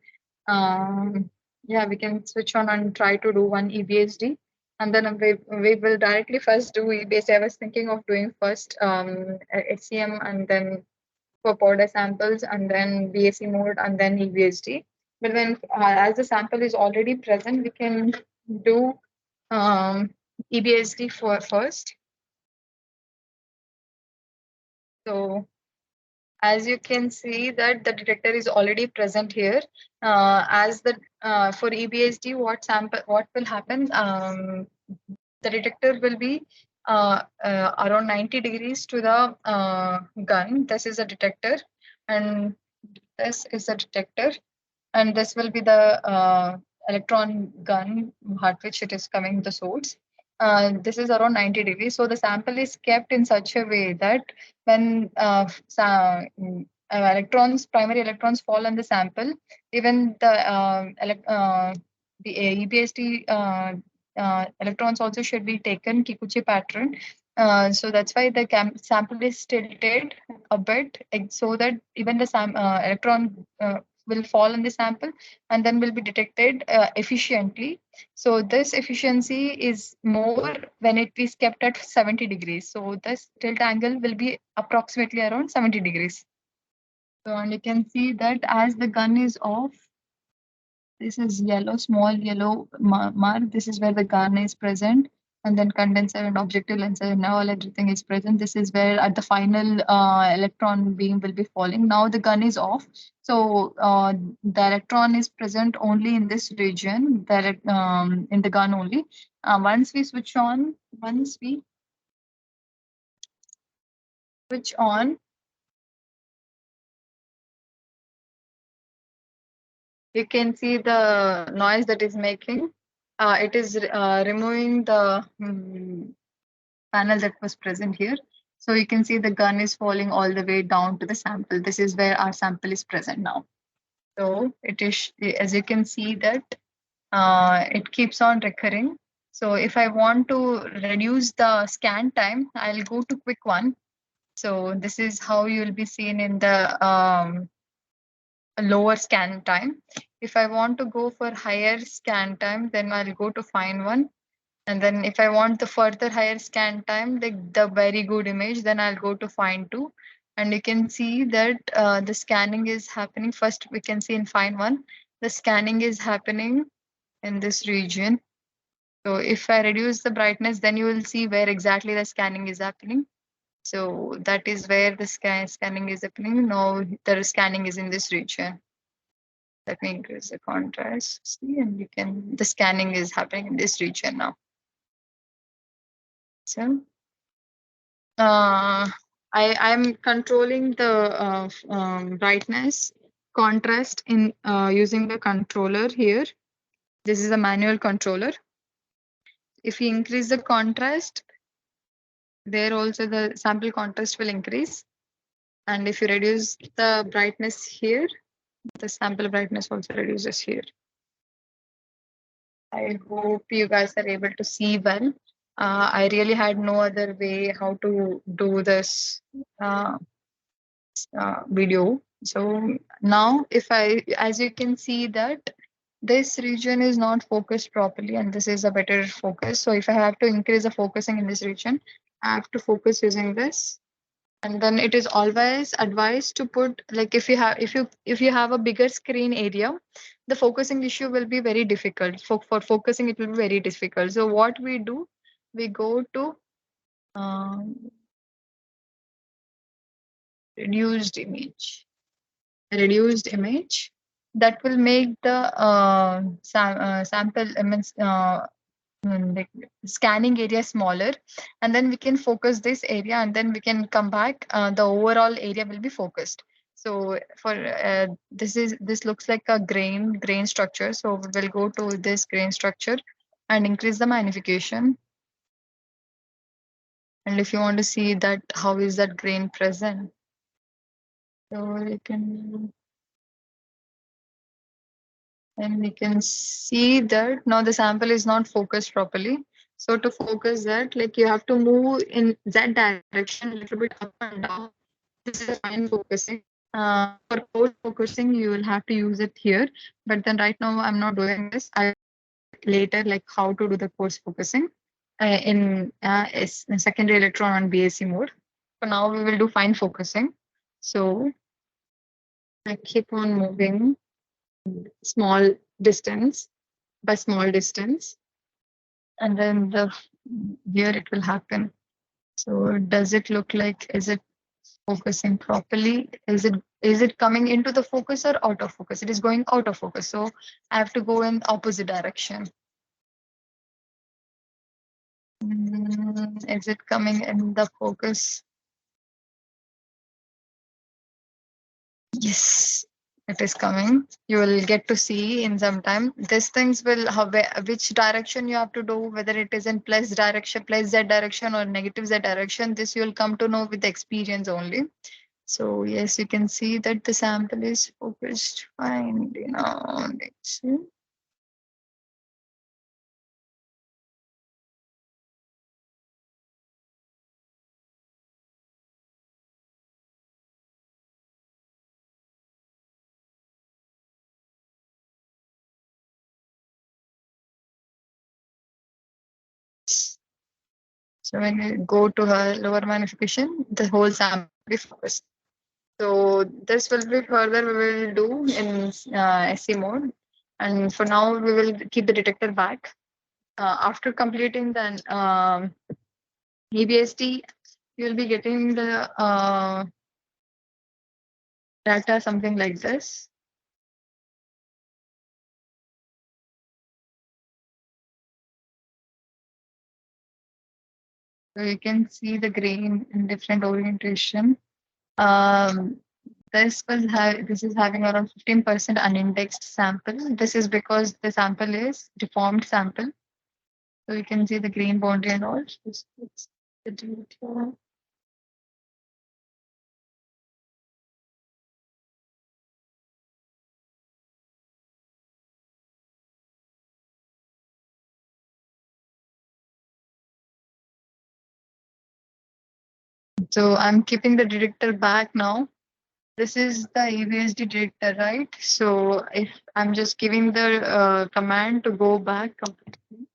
yeah, we can switch on and try to do one EBSD, and then we will directly first do EBSD. I was thinking of doing first HCM, and then for powder samples, and then BSc mode, and then EBSD. But then as the sample is already present, we can do EBSD for first. So as you can see that the detector is already present here. As the For EBSD, what will happen? The detector will be around 90 degrees to the gun. This is a detector, and this is a detector, and this will be the electron gun at which it is coming the source. This is around 90 degrees. So the sample is kept in such a way that when primary electrons fall on the sample, even the EBSD electrons also should be taken Kikuchi pattern. So that's why the sample is tilted a bit, so that even the electron will fall in the sample and then will be detected efficiently. So this efficiency is more when it is kept at 70 degrees. So this tilt angle will be approximately around 70 degrees. So and you can see that as the gun is off, this is yellow, small yellow mark. This is where the gun is present, and then condenser and objective lens and all everything is present. This is where at the final electron beam will be falling. Now the gun is off, so the electron is present only in this region, in the gun only. Once we switch on, you can see the noise that is making. It is removing the panel that was present here. So you can see the gun is falling all the way down to the sample. This is where our sample is present now. So it is, as you can see that it keeps on recurring. So if I want to reduce the scan time, I'll go to quick one. So this is how you'll be seen in the lower scan time. If I want to go for higher scan time, then I'll go to fine one. And then if I want the further higher scan time, like the very good image, then I'll go to fine 2. And you can see that the scanning is happening. First, we can see in fine 1, the scanning is happening in this region. So if I reduce the brightness, then you will see where exactly the scanning is happening. So that is where the scanning is happening. Now the scanning is in this region. Let me increase the contrast. See, and you can, the scanning is happening in this region now. So I'm controlling the brightness contrast in using the controller here. This is a manual controller. If you increase the contrast, there also the sample contrast will increase. And if you reduce the brightness here, the sample brightness also reduces here. I hope you guys are able to see well. I really had no other way how to do this uh, video. So now if I, as you can see that this region is not focused properly and this is a better focus. So if I have to increase the focusing in this region, I have to focus using this. And then it is always advised to put, like, if you have a bigger screen area, the focusing issue will be very difficult. For focusing, it will be very difficult. So what we do, we go to um, reduced image. Reduced image that will make the sample image like scanning area smaller, and then we can focus this area and then we can come back, the overall area will be focused. So for this looks like a grain structure, so we'll go to this grain structure and increase the magnification. And if you want to see that how is that grain present, so you can, and we can see that now the sample is not focused properly. So to focus that, like, you have to move in that direction a little bit up and down. This is fine focusing. For coarse focusing, you will have to use it here. But then right now I'm not doing this. I later like how to do the coarse focusing in secondary electron on BAC mode. For now we will do fine focusing. So I keep on moving small distance by small distance, and then the here it will happen. So does it look like, is it focusing properly? Is it coming into the focus or out of focus? It is going out of focus, so I have to go in opposite direction. Is it coming in the focus? Yes, it is coming. You will get to see in some time. These things will have which direction you have to do, whether it is in plus direction, plus Z direction, or negative Z direction. This you will come to know with experience only. So yes, you can see that the sample is focused fine. Now let's see. So when we go to her lower magnification, the whole sample will be focused. So this will be further we will do in SE mode. And for now, we will keep the detector back. After completing the EBSD, you will be getting the data something like this. So you can see the grain in different orientation. Um, this is having around 15% unindexed sample. This is because the sample is deformed sample. So you can see the green boundary and all. So I'm keeping the detector back now. This is the EBSD detector, right? So if I'm just giving the command to go back completely.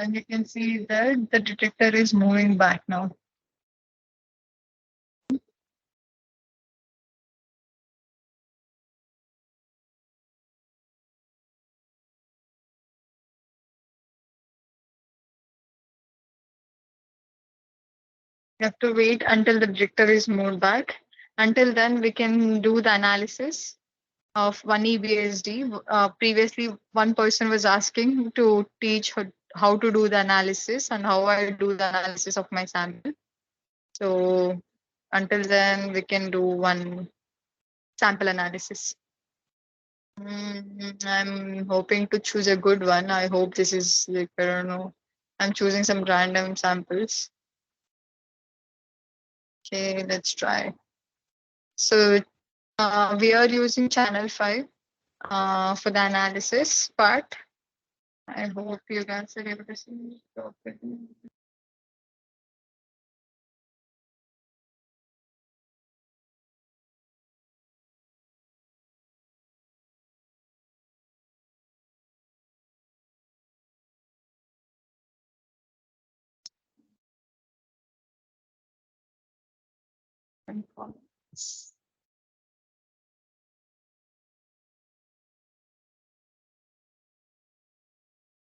And you can see that the detector is moving back now. You have to wait until the detector is moved back. Until then, we can do the analysis of 1EBSD. Previously, one person was asking to teach how to do the analysis and how I do the analysis of my sample. So until then, we can do one sample analysis. I'm hoping to choose a good one. I hope this is like, I don't know. I'm choosing some random samples. Okay, let's try. So we are using channel 5 for the analysis part. I hope you guys are able to see it properly.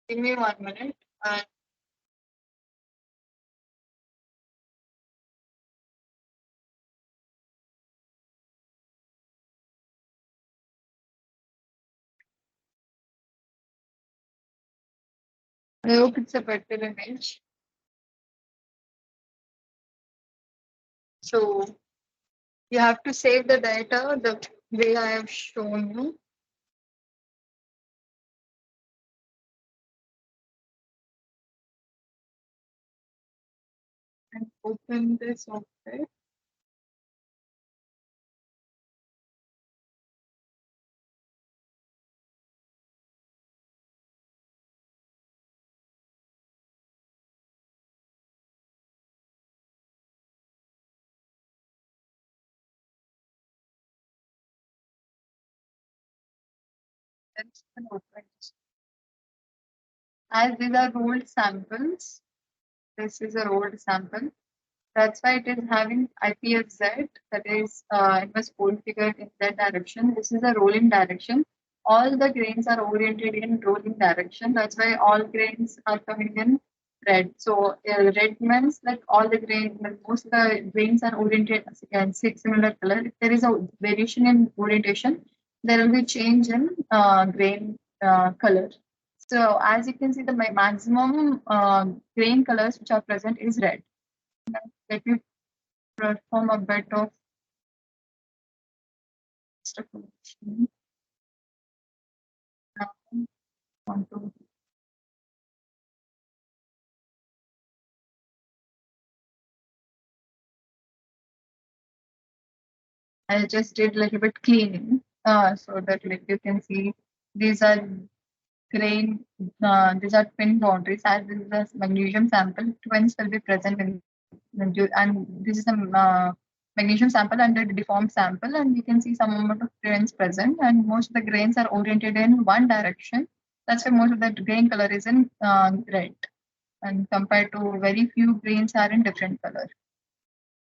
Give me 1 minute. I hope it's a better image. So you have to save the data the way I have shown you. And open this software. Let's open. As these are rolled samples, this is a rolled sample. That's why it is having IPFZ, that is, it was configured in that direction. This is a rolling direction. All the grains are oriented in rolling direction. That's why all grains are coming in red. So red means like all the grain, like most of the grains are oriented in similar color. If there is a variation in orientation, there will be change in grain color. So as you can see, the maximum grain colors which are present is red. Let me perform a bit of extrapolation. Now, want to I just did a little bit cleaning so that like you can see these are grain, these are twin boundaries. As this is a magnesium sample, twins will be present in and this is a magnesium sample and a deformed sample, and you can see some amount of grains present, and most of the grains are oriented in one direction. That's why most of the grain color is in red, and compared to very few grains are in different color.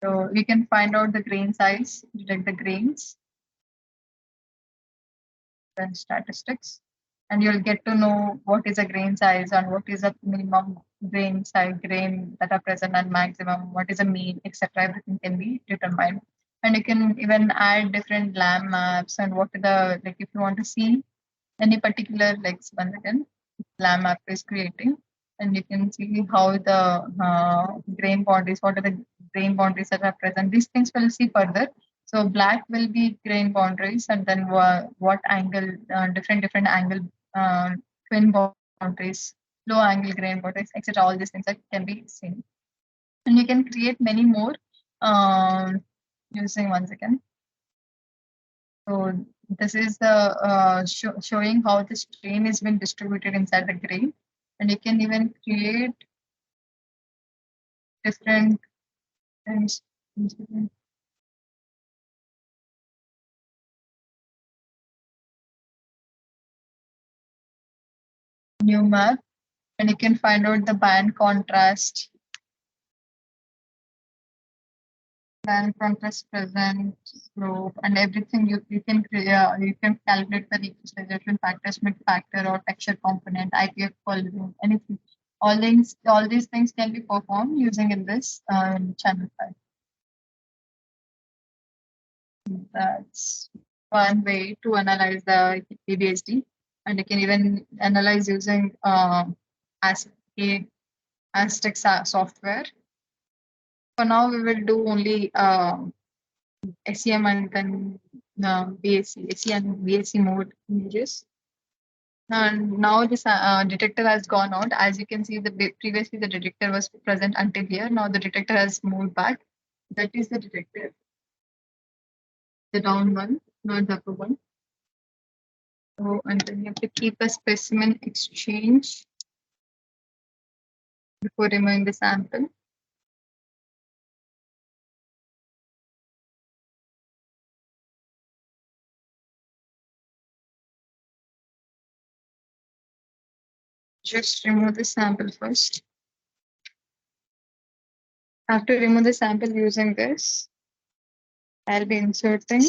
So we can find out the grain size, detect the grains, and statistics, and you'll get to know what is a grain size and what is a minimum grain size, grain that are present and maximum, what is a mean, etc. Everything can be determined. And you can even add different lamb maps and what are the, like if you want to see any particular, like once again, lamb map is creating, and you can see how the grain boundaries, what are the grain boundaries that are present. These things we'll see further. So black will be grain boundaries, and then what angle, different angle twin boundaries, low angle grain boundaries, etc. All these things that can be seen, and you can create many more using once again. So this is the showing how the strain is being distributed inside the grain, and you can even create different things. New map. And you can find out the band contrast present, group, and everything. You can calculate the recrystallization factor, Schmidt factor, or texture component, IPF polygon, anything. All these things can be performed using in this channel file. That's one way to analyze the ABSD, and you can even analyze using as a Aztec software. For now, we will do only SEM and then BSc, SE and BSc mode images. And now this detector has gone out. As you can see, previously the detector was present until here. Now the detector has moved back. That is the detector, the down one, not the upper one. So, and then you have to keep a specimen exchange before removing the sample. Just remove the sample first. After remove the sample using this, I'll be inserting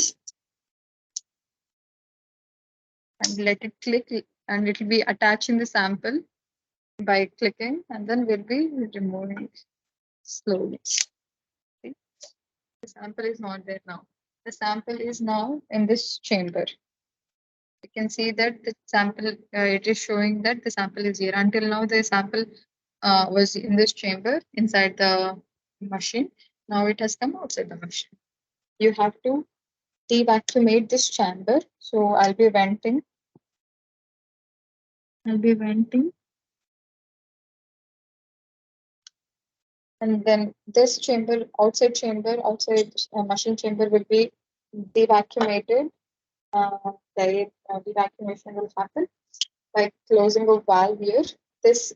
and let it click, and it will be attaching the sample by clicking, and then we'll be removing slowly. See? The sample is not there now. The sample is now in this chamber. You can see that the sample, it is showing that the sample is here. Until now, the sample was in this chamber inside the machine. Now it has come outside the machine. You have to devacuumate this chamber. So I'll be venting. And then this outside machine chamber will be devacuumated. The evacuation will happen by closing a valve here. This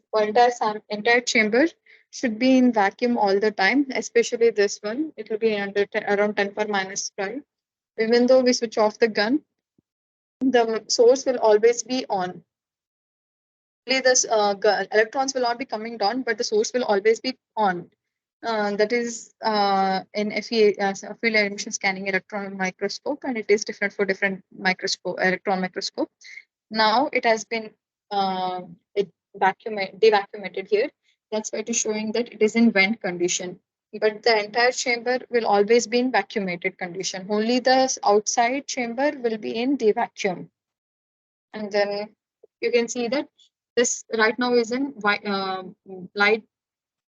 entire chamber should be in vacuum all the time, especially this one. It will be under around 10 per minus 5. Even though we switch off the gun, the source will always be on. Only this electrons will not be coming down, but the source will always be on. That is in field emission scanning electron microscope, and it is different for different electron microscope. Now it has been devacuumated here. That's why it is showing that it is in vent condition. But the entire chamber will always be in vacuumated condition. Only the outside chamber will be in devacuum. And then you can see that this right now is in light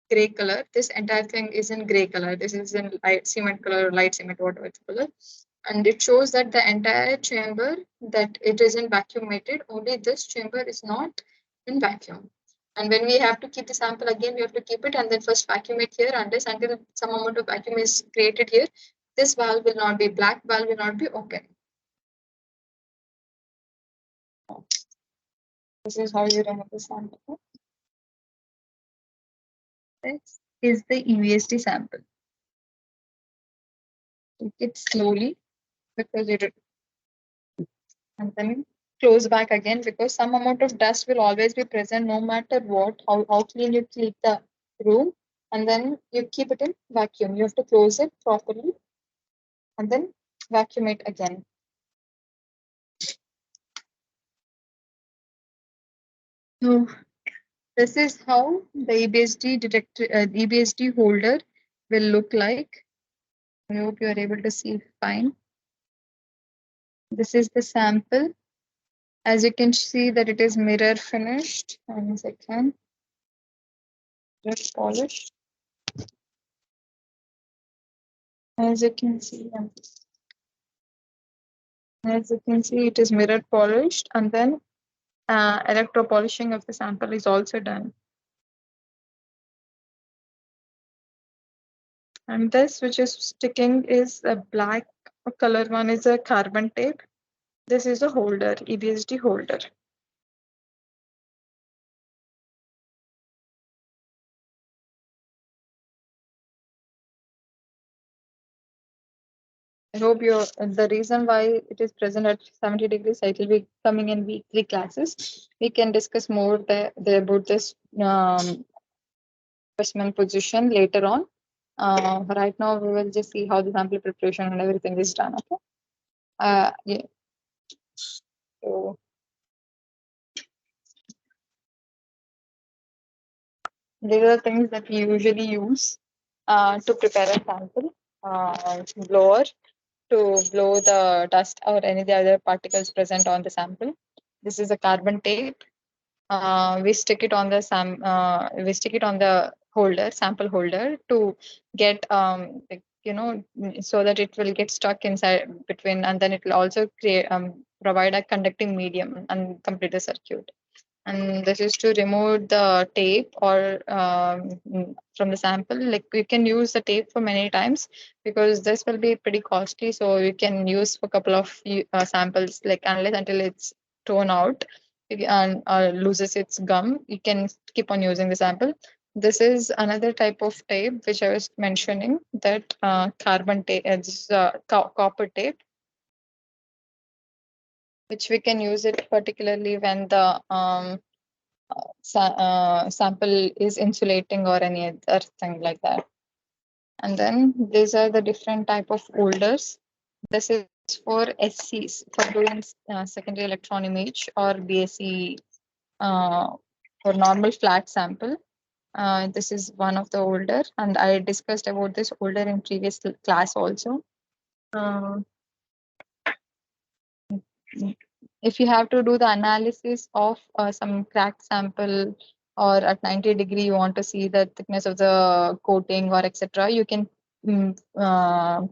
gray color. This entire thing is in gray color. This is in light cement color, light cement, whatever it's color. And it shows that the entire chamber that it is in vacuumated, only this chamber is not in vacuum. And when we have to keep the sample again, we have to keep it and then first vacuumate here until some amount of vacuum is created here. This valve will not be black, valve will not be open. This is how you remove the sample. This is the EVSD sample. Take it slowly because it, and then close back again because some amount of dust will always be present no matter what, how clean you keep the room, and then you keep it in vacuum. You have to close it properly and then vacuum it again. So this is how the EBSD detector, EBSD holder will look like. I hope you are able to see fine. This is the sample. As you can see that it is mirror finished. 1 second. Just polished. As you can see, it is mirror polished, and then electro polishing of the sample is also done. And this which is sticking is a black color one is a carbon tape. This is a holder, EBSD holder. I hope you're the reason why it is present at 70 degrees. It will be coming in weekly classes. We can discuss more about this specimen position later on. Right now, we will just see how the sample preparation and everything is done. Okay. Yeah. So these are things that we usually use to prepare a sample. Blower to blow the dust or any of the other particles present on the sample. This is a carbon tape. We stick it on the holder, sample holder, to get so that it will get stuck inside between, and then it will also create provide a conducting medium and complete the circuit. And this is to remove the tape or from the sample. Like, we can use the tape for many times because this will be pretty costly, so you can use for a couple of samples, like unless until it's torn out and loses its gum, you can keep on using the sample. This is another type of tape which I was mentioning, that carbon tape, it's copper tape, which we can use it particularly when the sample is insulating or any other thing like that. And then these are the different type of holders. This is for SCs, for doing secondary electron image, or BSc for normal flat sample. This is one of the holder, and I discussed about this holder in previous class also. Uh, if you have to do the analysis of some cracked sample, or at 90 degree you want to see the thickness of the coating or etc., you can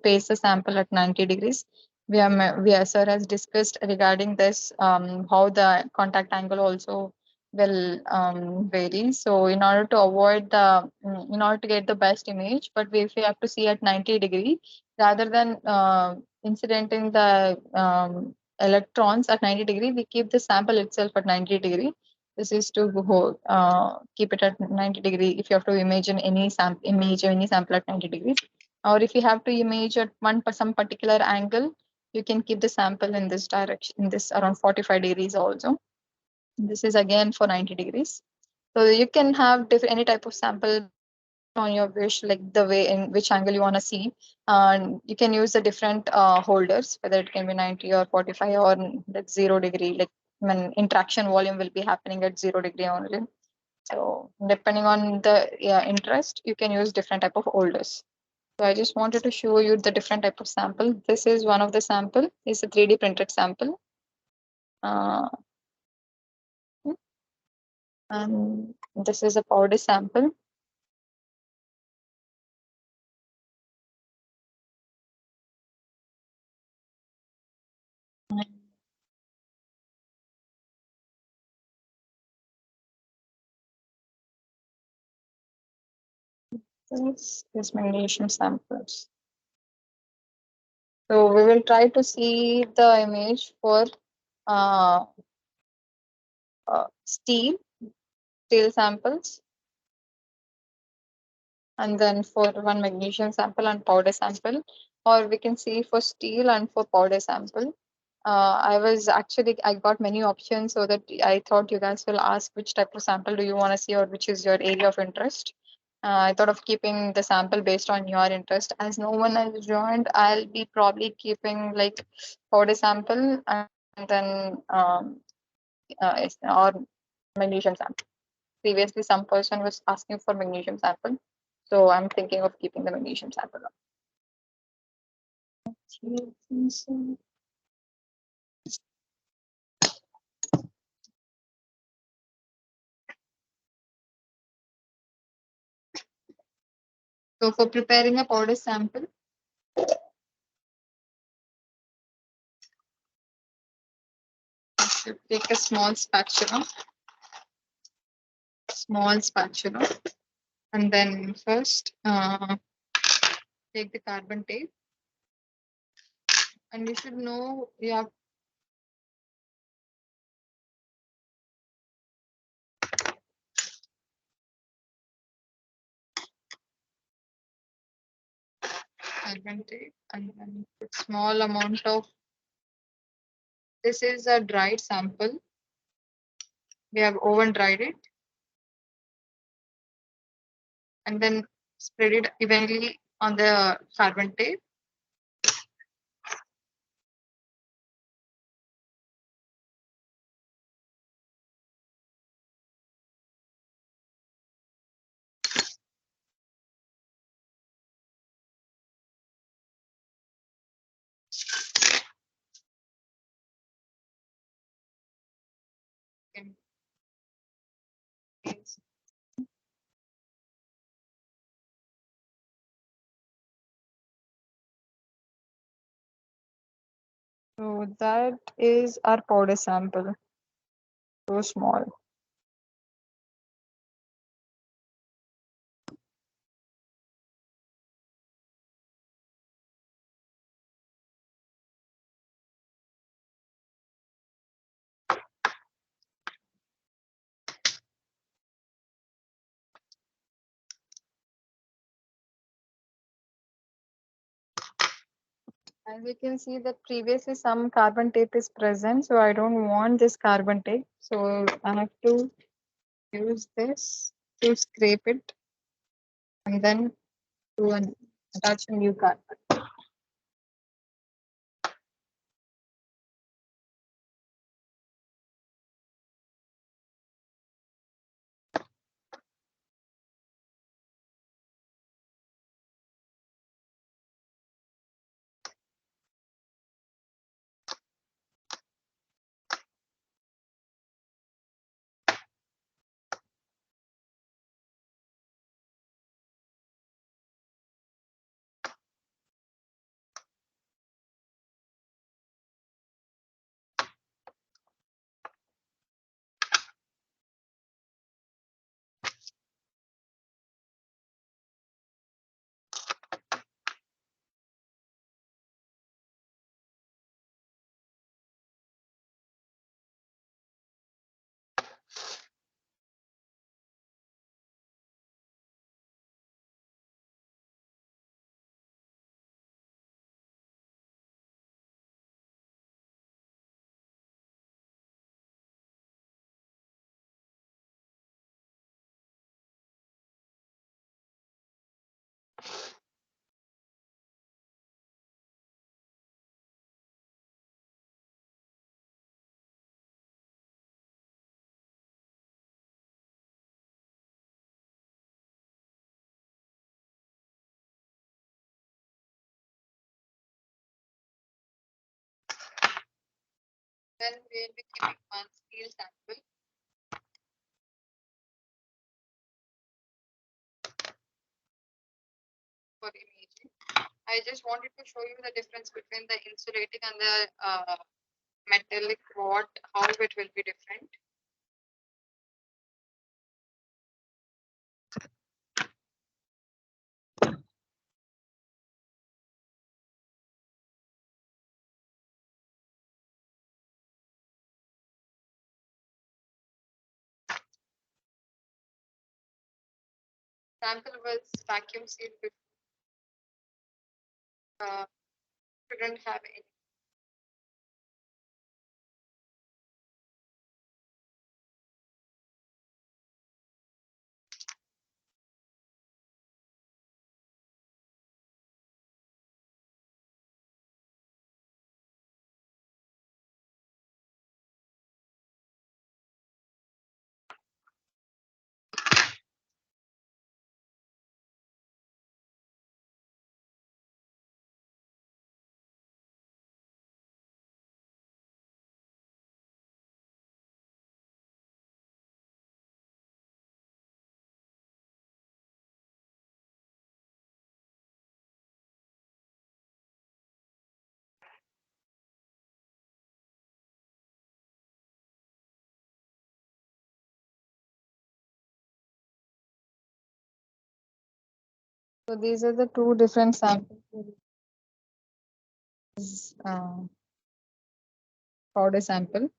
paste the sample at 90 degrees. We are sir has discussed regarding this, how the contact angle also will vary. So in order to avoid in order to get the best image, but if we have to see at 90 degree, rather than incidenting the electrons at 90 degree, we keep the sample itself at 90 degree. This is to keep it at 90 degree if you have to imagine any sample at 90 degrees, or if you have to image at some particular angle, you can keep the sample in this direction, in this around 45 degrees also. This is again for 90 degrees. So you can have different any type of sample on your wish, like the way in which angle you want to see. And you can use the different holders, whether it can be 90 or 45 or that's 0 degree. Like, when interaction volume will be happening at 0 degree only. So depending on the interest, you can use different type of holders. So I just wanted to show you the different type of sample. This is one of the sample. It's a 3D printed sample. Uh, and this is a powder sample. This is magnesium samples. So we will try to see the image for uh, steel samples, and then for one magnesium sample and powder sample, or we can see for steel and for powder sample. I got many options, so that I thought you guys will ask which type of sample do you want to see, or which is your area of interest. I thought of keeping the sample based on your interest. As no one has joined, I'll be probably keeping like powder sample, and then or magnesium sample. Previously, some person was asking for magnesium sample, so I'm thinking of keeping the magnesium sample. So for preparing a powder sample, you take a small spatula, and then first take the carbon tape, and you should know you have carbon tape and then put small amount of. This is a dried sample. We have oven dried it and then spread it evenly on the carbon tape. So that is our powder sample. So small. As you can see that previously some carbon tape is present, so I don't want this carbon tape. So I have to use this to scrape it and then attach a new carbon. Then we'll be keeping one steel sample for imaging. I just wanted to show you the difference between the insulating and the metallic, how it will be different. Sample was vacuum sealed before, shouldn't have any. So these are the two different samples. Powder sample,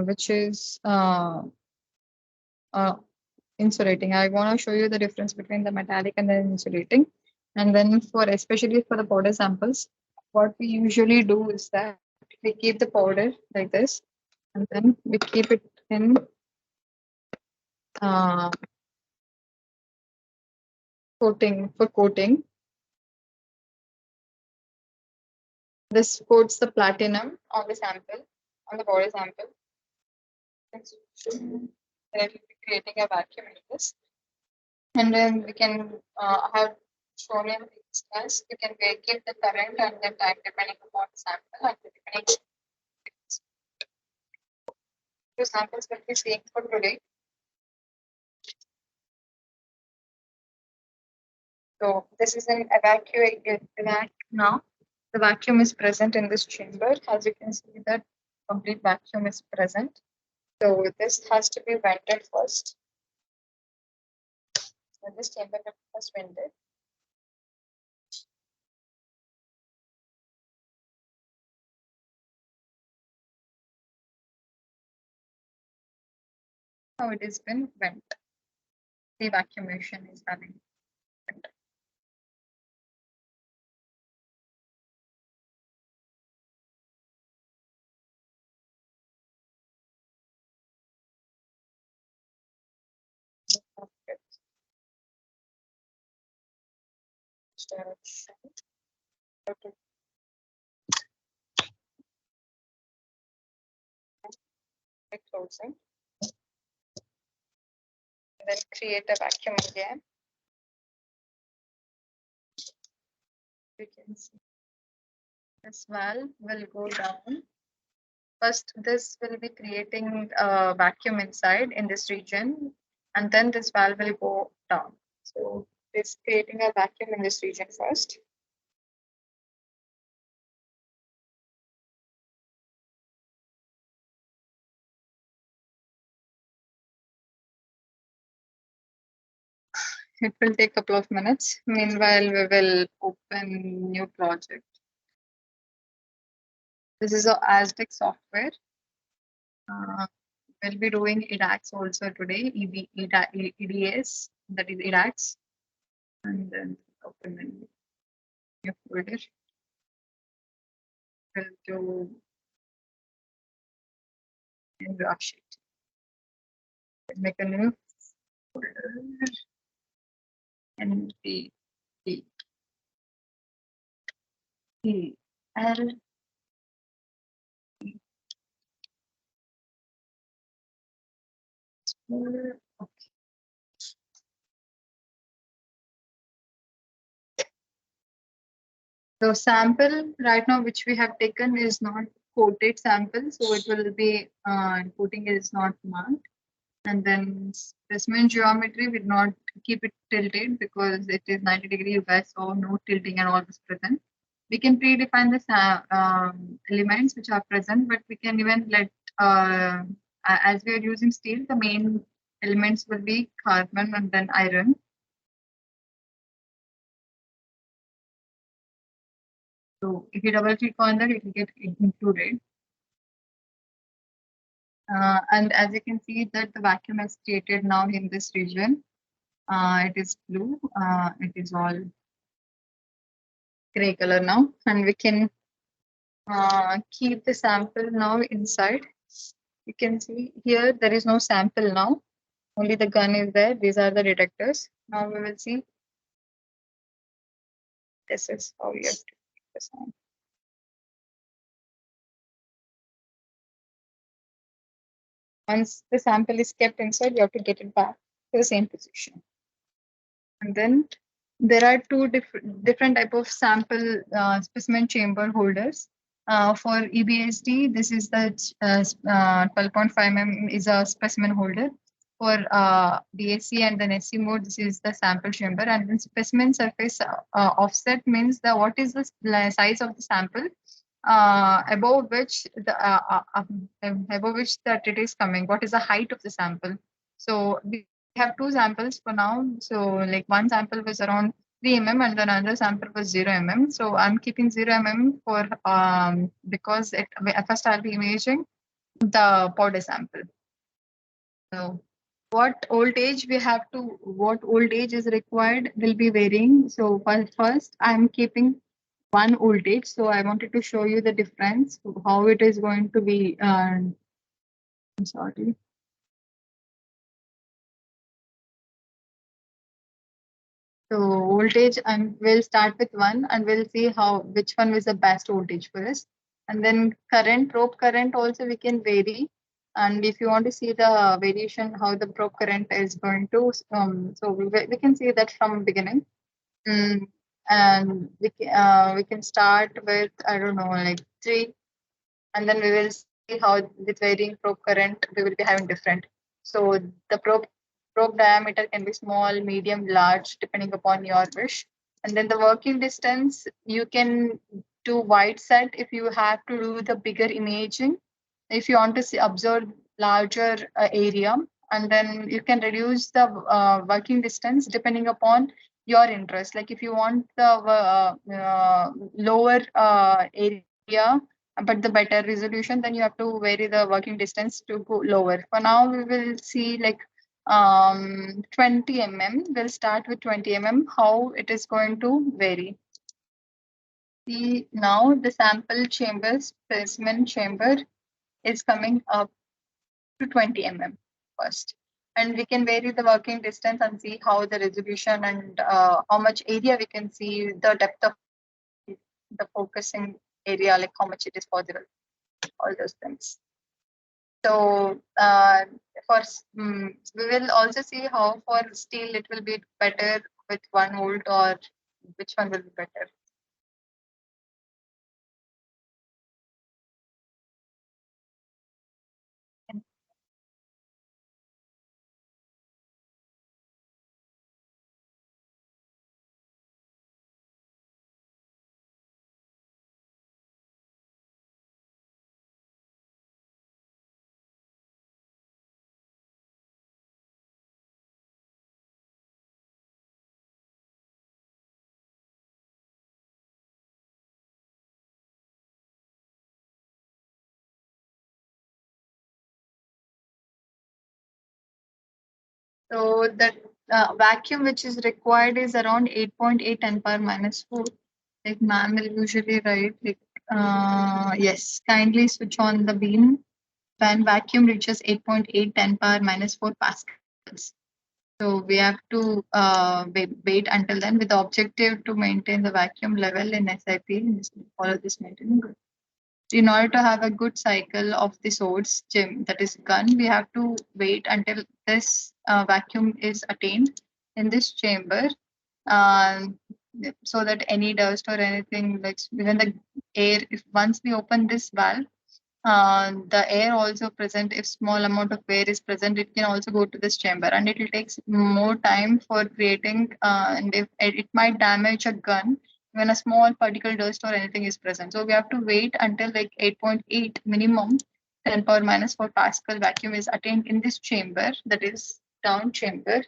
which is uh, insulating. I want to show you the difference between the metallic and the insulating. And then especially for the powder samples, what we usually do is that we keep the powder like this, and then we keep it in uh, coating. This coats the platinum on the sample, on the powder sample. And it will be creating a vacuum in this. And then we can have shown in this class, we can give the current and the time depending upon the sample and depending the samples will be seeing for today. So this is an evacuated now. The vacuum is present in this chamber. As you can see that complete vacuum is present. So this has to be vented first. So this chamber is first vented. Now it has been vent. The evacuation is having. Closing. And then create a vacuum again. You can see this valve will go down. First, this will be creating a vacuum inside in this region, and then this valve will go down. So it's creating a vacuum in this region first. It will take a couple of minutes. Meanwhile, we will open new project. This is a Aztec software. We'll be doing EDAX also today, EDS, that is EDAX. And then open a new folder. We'll do in rush it. We'll make a new folder. NPTEL. The sample right now which we have taken is not coated sample, so it will be coating is not marked. And then specimen geometry will not keep it tilted because it is 90-degree. You guys saw no tilting and all is present. We can predefine the elements which are present, but we can even let as we are using steel, the main elements will be carbon and then iron. So if you double click on that, it will get included. And as you can see that the vacuum is created now in this region. It is blue. It is all gray color now, and we can keep the sample now inside. You can see here there is no sample now. Only the gun is there. These are the detectors. Now we will see. This is how you have to keep the sample. Once the sample is kept inside, you have to get it back to the same position. And then there are two different type of sample specimen chamber holders. For EBSD, this is the 12.5 mm is a specimen holder. For DSC and then SC mode, this is the sample chamber, and then specimen surface offset means what is the size of the sample above which that it is coming. What is the height of the sample? So we have two samples for now. So like one sample was around 3 mm and then another sample was 0 mm. So I'm keeping 0 mm for because first I'll be imaging the powder sample. So what voltage we have to, what voltage is required will be varying. So first I'm keeping one voltage. So I wanted to show you the difference, how it is going to be. I'm sorry. So voltage, and we'll start with one and we'll see how which one is the best voltage for us. And then current, probe current also we can vary. And if you want to see the variation, how the probe current is going to, so we can see that from beginning. Mm, and we can start with, I don't know, like 3, and then we will see how with varying probe current we will be having different. So the probe diameter can be small, medium, large, depending upon your wish. And then the working distance, you can do wide set if you have to do the bigger imaging. If you want to see, observe larger area, and then you can reduce the working distance depending upon your interest. Like if you want the lower area but the better resolution, then you have to vary the working distance to go lower. For now, we will see like 20 mm. We'll start with 20 mm, how it is going to vary. See, now the sample chamber, specimen chamber is coming up to 20 mm first. And we can vary the working distance and see how the resolution and how much area we can see, the depth of the focusing area, like how much it is possible, all those things. So we will also see how for steel it will be better with 1 volt, or which one will be better. So the vacuum which is required is around 8.8 10 power minus 4. Like ma'am will usually write like, yes, kindly switch on the beam when vacuum reaches 8.8 10 power minus 4 pascals. So we have to wait until then with the objective to maintain the vacuum level in SIP. Follow this maintenance. In order to have a good cycle of the source gem, that is gun, we have to wait until this vacuum is attained in this chamber, um, so that any dust or anything, like even the air, if once we open this valve, the air also present, if small amount of air is present, it can also go to this chamber, and it will take more time for creating, and if it might damage a gun when a small particle dust or anything is present. So we have to wait until like 8.8 minimum 10 power minus 4 pascal vacuum is attained in this chamber, that is down chamber.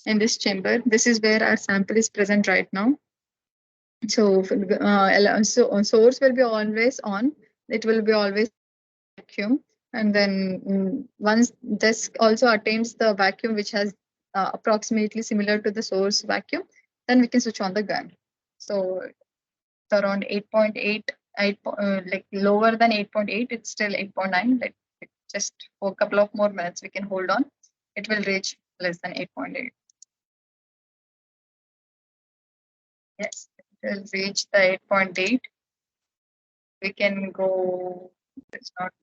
In this chamber, this is where our sample is present right now. So source will be always on, it will be always vacuum. And then once this also attains the vacuum which has approximately similar to the source vacuum, then we can switch on the gun. So it's around 8.8, like lower than 8.8, it's still 8.9. Like just for a couple of more minutes we can hold on, it will reach less than 8.8. Yes, it will reach the 8.8. We can go, it's not.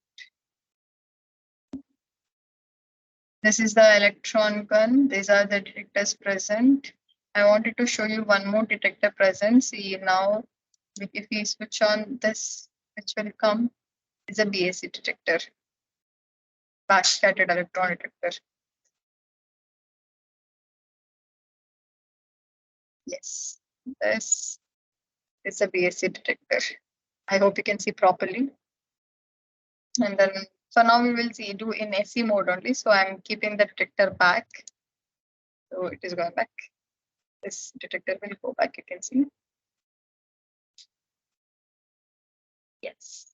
This is the electron gun. These are the detectors present. I wanted to show you one more detector present. See now, if we switch on this, which will come, is a BAC detector, backscattered electron detector. Yes, this is a BAC detector. I hope you can see properly. And then, so now we will see do in SE mode only. So I'm keeping the detector back. So it is going back. This detector will go back, you can see. Yes.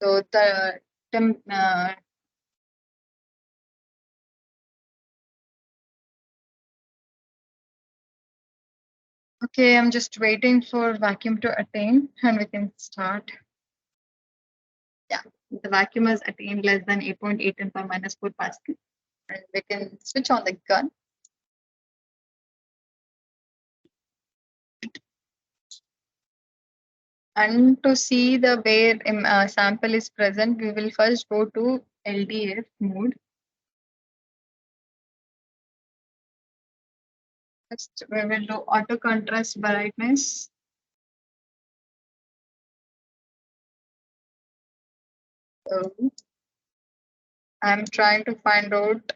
So the Okay, I'm just waiting for vacuum to attain and we can start. Yeah, the vacuum has attained less than 8.8 10 power minus 4 Pascal. And we can switch on the gun. And to see the where sample is present, we will first go to LDF mode. First, we will do auto contrast brightness. So I'm trying to find out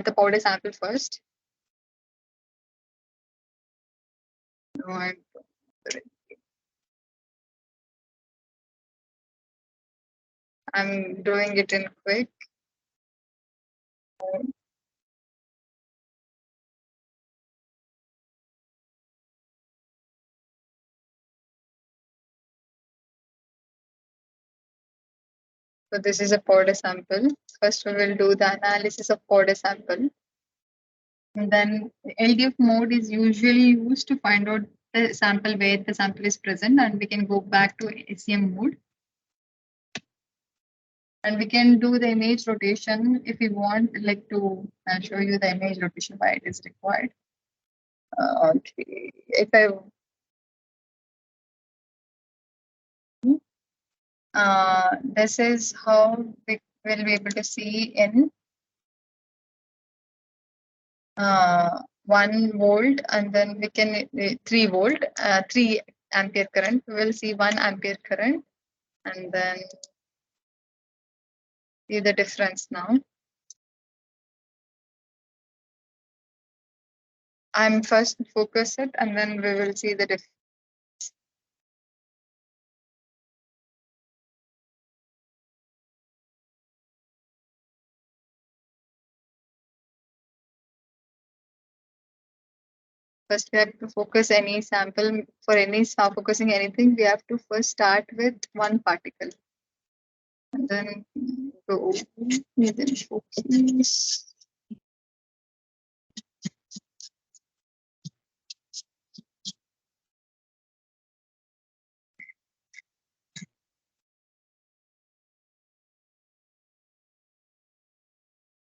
the powder sample first. No, I'm doing it in quick. So this is a powder sample. First, we will do the analysis of powder sample. And then LDF mode is usually used to find out the sample where the sample is present, and we can go back to SEM mode. And we can do the image rotation if we want, like to I'll show you the image rotation why it is required. Okay, if I this is how we will be able to see in 1 volt, and then we can 3 volt, 3 ampere current. We will see 1 ampere current, and then see the difference now. I'm first focus it, and then we will see the difference. First, we have to focus any sample. For any focusing anything, we have to first start with 1 particle. And then go within focus.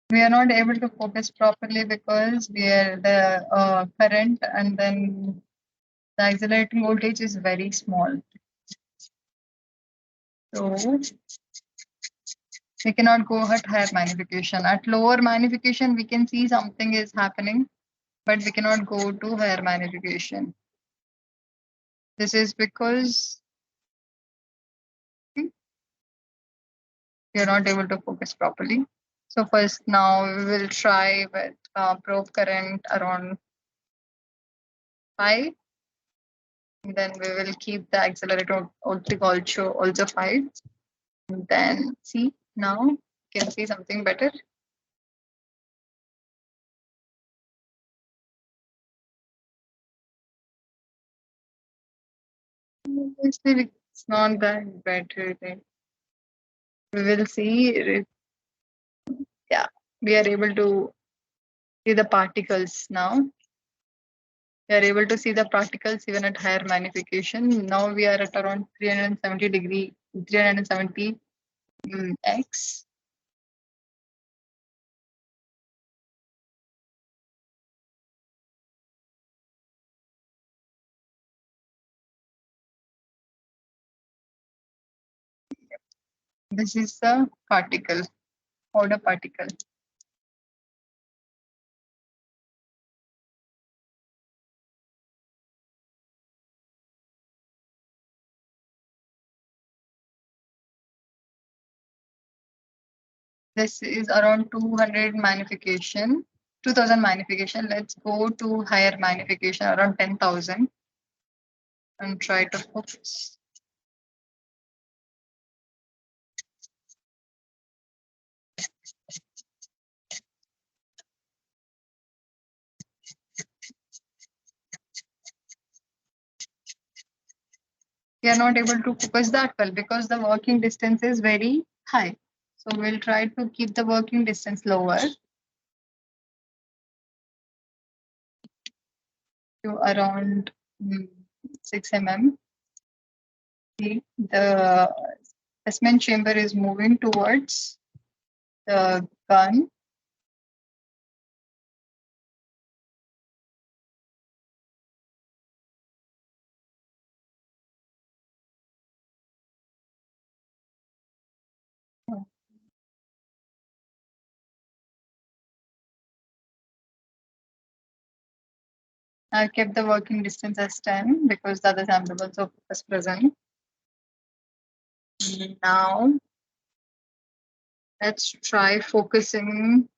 We are not able to focus properly because we are the current, and then the accelerating voltage is very small. So we cannot go at higher magnification. At lower magnification, we can see something is happening, but we cannot go to higher magnification. This is because we are not able to focus properly. So first now we will try with probe current around 5. And then we will keep the accelerator also 5. And then see now you can see something better. Still, it's not that better. We will see. Yeah, we are able to see the particles now. We are able to see the particles even at higher magnification. Now we are at around 370 degree, 370 x. This is the particle, powder particle. This is around 200 magnification, 2000 magnification. Let's go to higher magnification, around 10,000, and try to focus. We are not able to focus that well because the working distance is very high. So we'll try to keep the working distance lower to around 6 mm. The specimen chamber is moving towards the gun. I kept the working distance as 10 because the other sample also was present. Now, let's try focusing.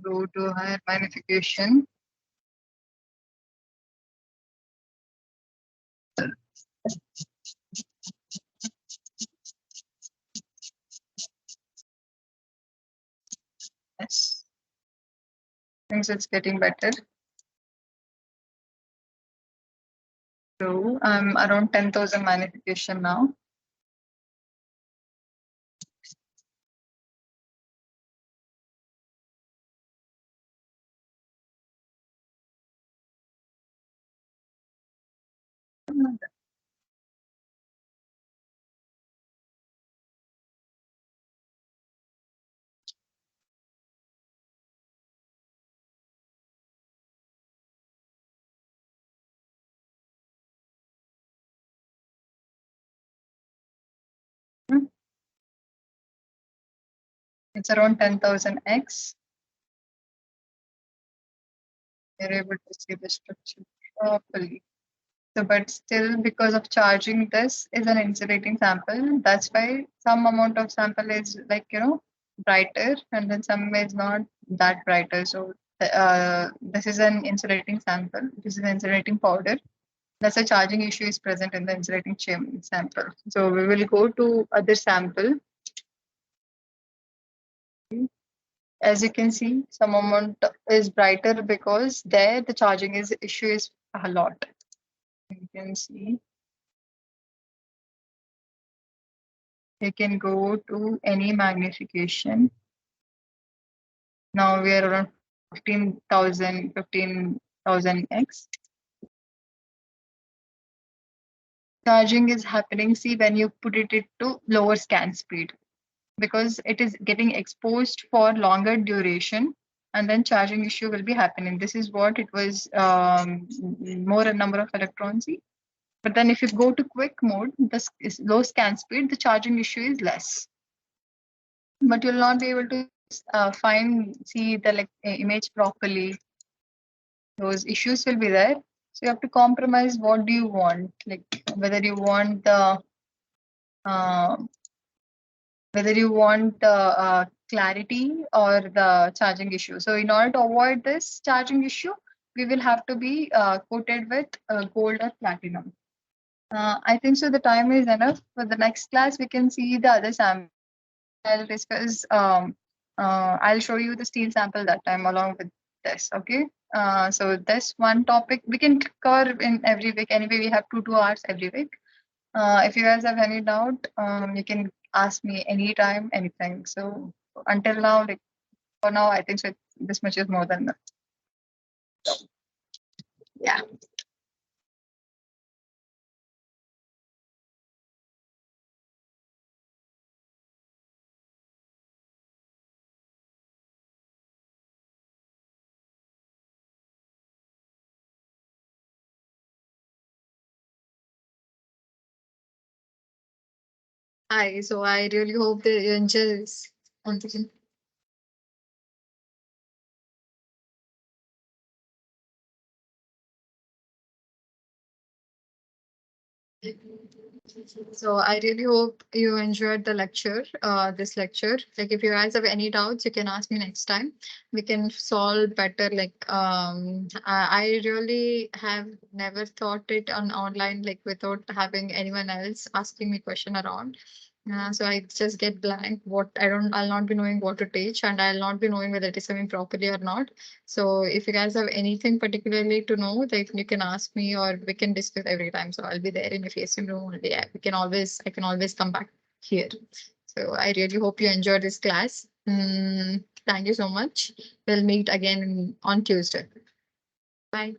Go to higher magnification. Yes, things it's getting better. So I'm around 10,000 magnification now. It's around 10,000 x. You're able to see the structure properly. So, but still, because of charging, this is an insulating sample. That's why some amount of sample is like, brighter, and then some is not that brighter. So, this is an insulating sample. This is an insulating powder. That's a charging issue is present in the insulating sample. So, we will go to other sample. As you can see, some amount is brighter because there the charging is issue is a lot. You can see. You can go to any magnification. Now we are around 15,000 x. Charging is happening, see, when you put it to lower scan speed because it is getting exposed for longer duration and then charging issue will be happening. This is what it was more a number of electrons. But then if you go to quick mode, this is low scan speed, the charging issue is less. But you'll not be able to see the image properly. Those issues will be there. So you have to compromise what do you want, like whether you want the uh, clarity or the charging issue. So in order to avoid this charging issue, we will have to be coated with gold or platinum. I think so. The time is enough. For the next class, we can see the other sample. I'll discuss. I'll show you the steel sample that time along with this. Okay. So this one topic we can cover in every week. Anyway, we have 2 hours every week. If you guys have any doubt, you can ask me anytime, anything. So until now, like for now, I think so. This much is more than enough. Yeah. Hi. So I really hope that you enjoy this. One second. So I really hope you enjoyed the lecture, this lecture. Like if you guys have any doubts, you can ask me next time. We can solve better. I really have never thought it on online, like without having anyone else asking me question around. So I just get blank. I'll not be knowing what to teach, and I'll not be knowing whether it is coming properly or not. So if you guys have anything particularly to know, like you can ask me or we can discuss every time. So I'll be there in a FESEM room only. I can always come back here. So I really hope you enjoyed this class. Thank you so much. We'll meet again on Tuesday. Bye.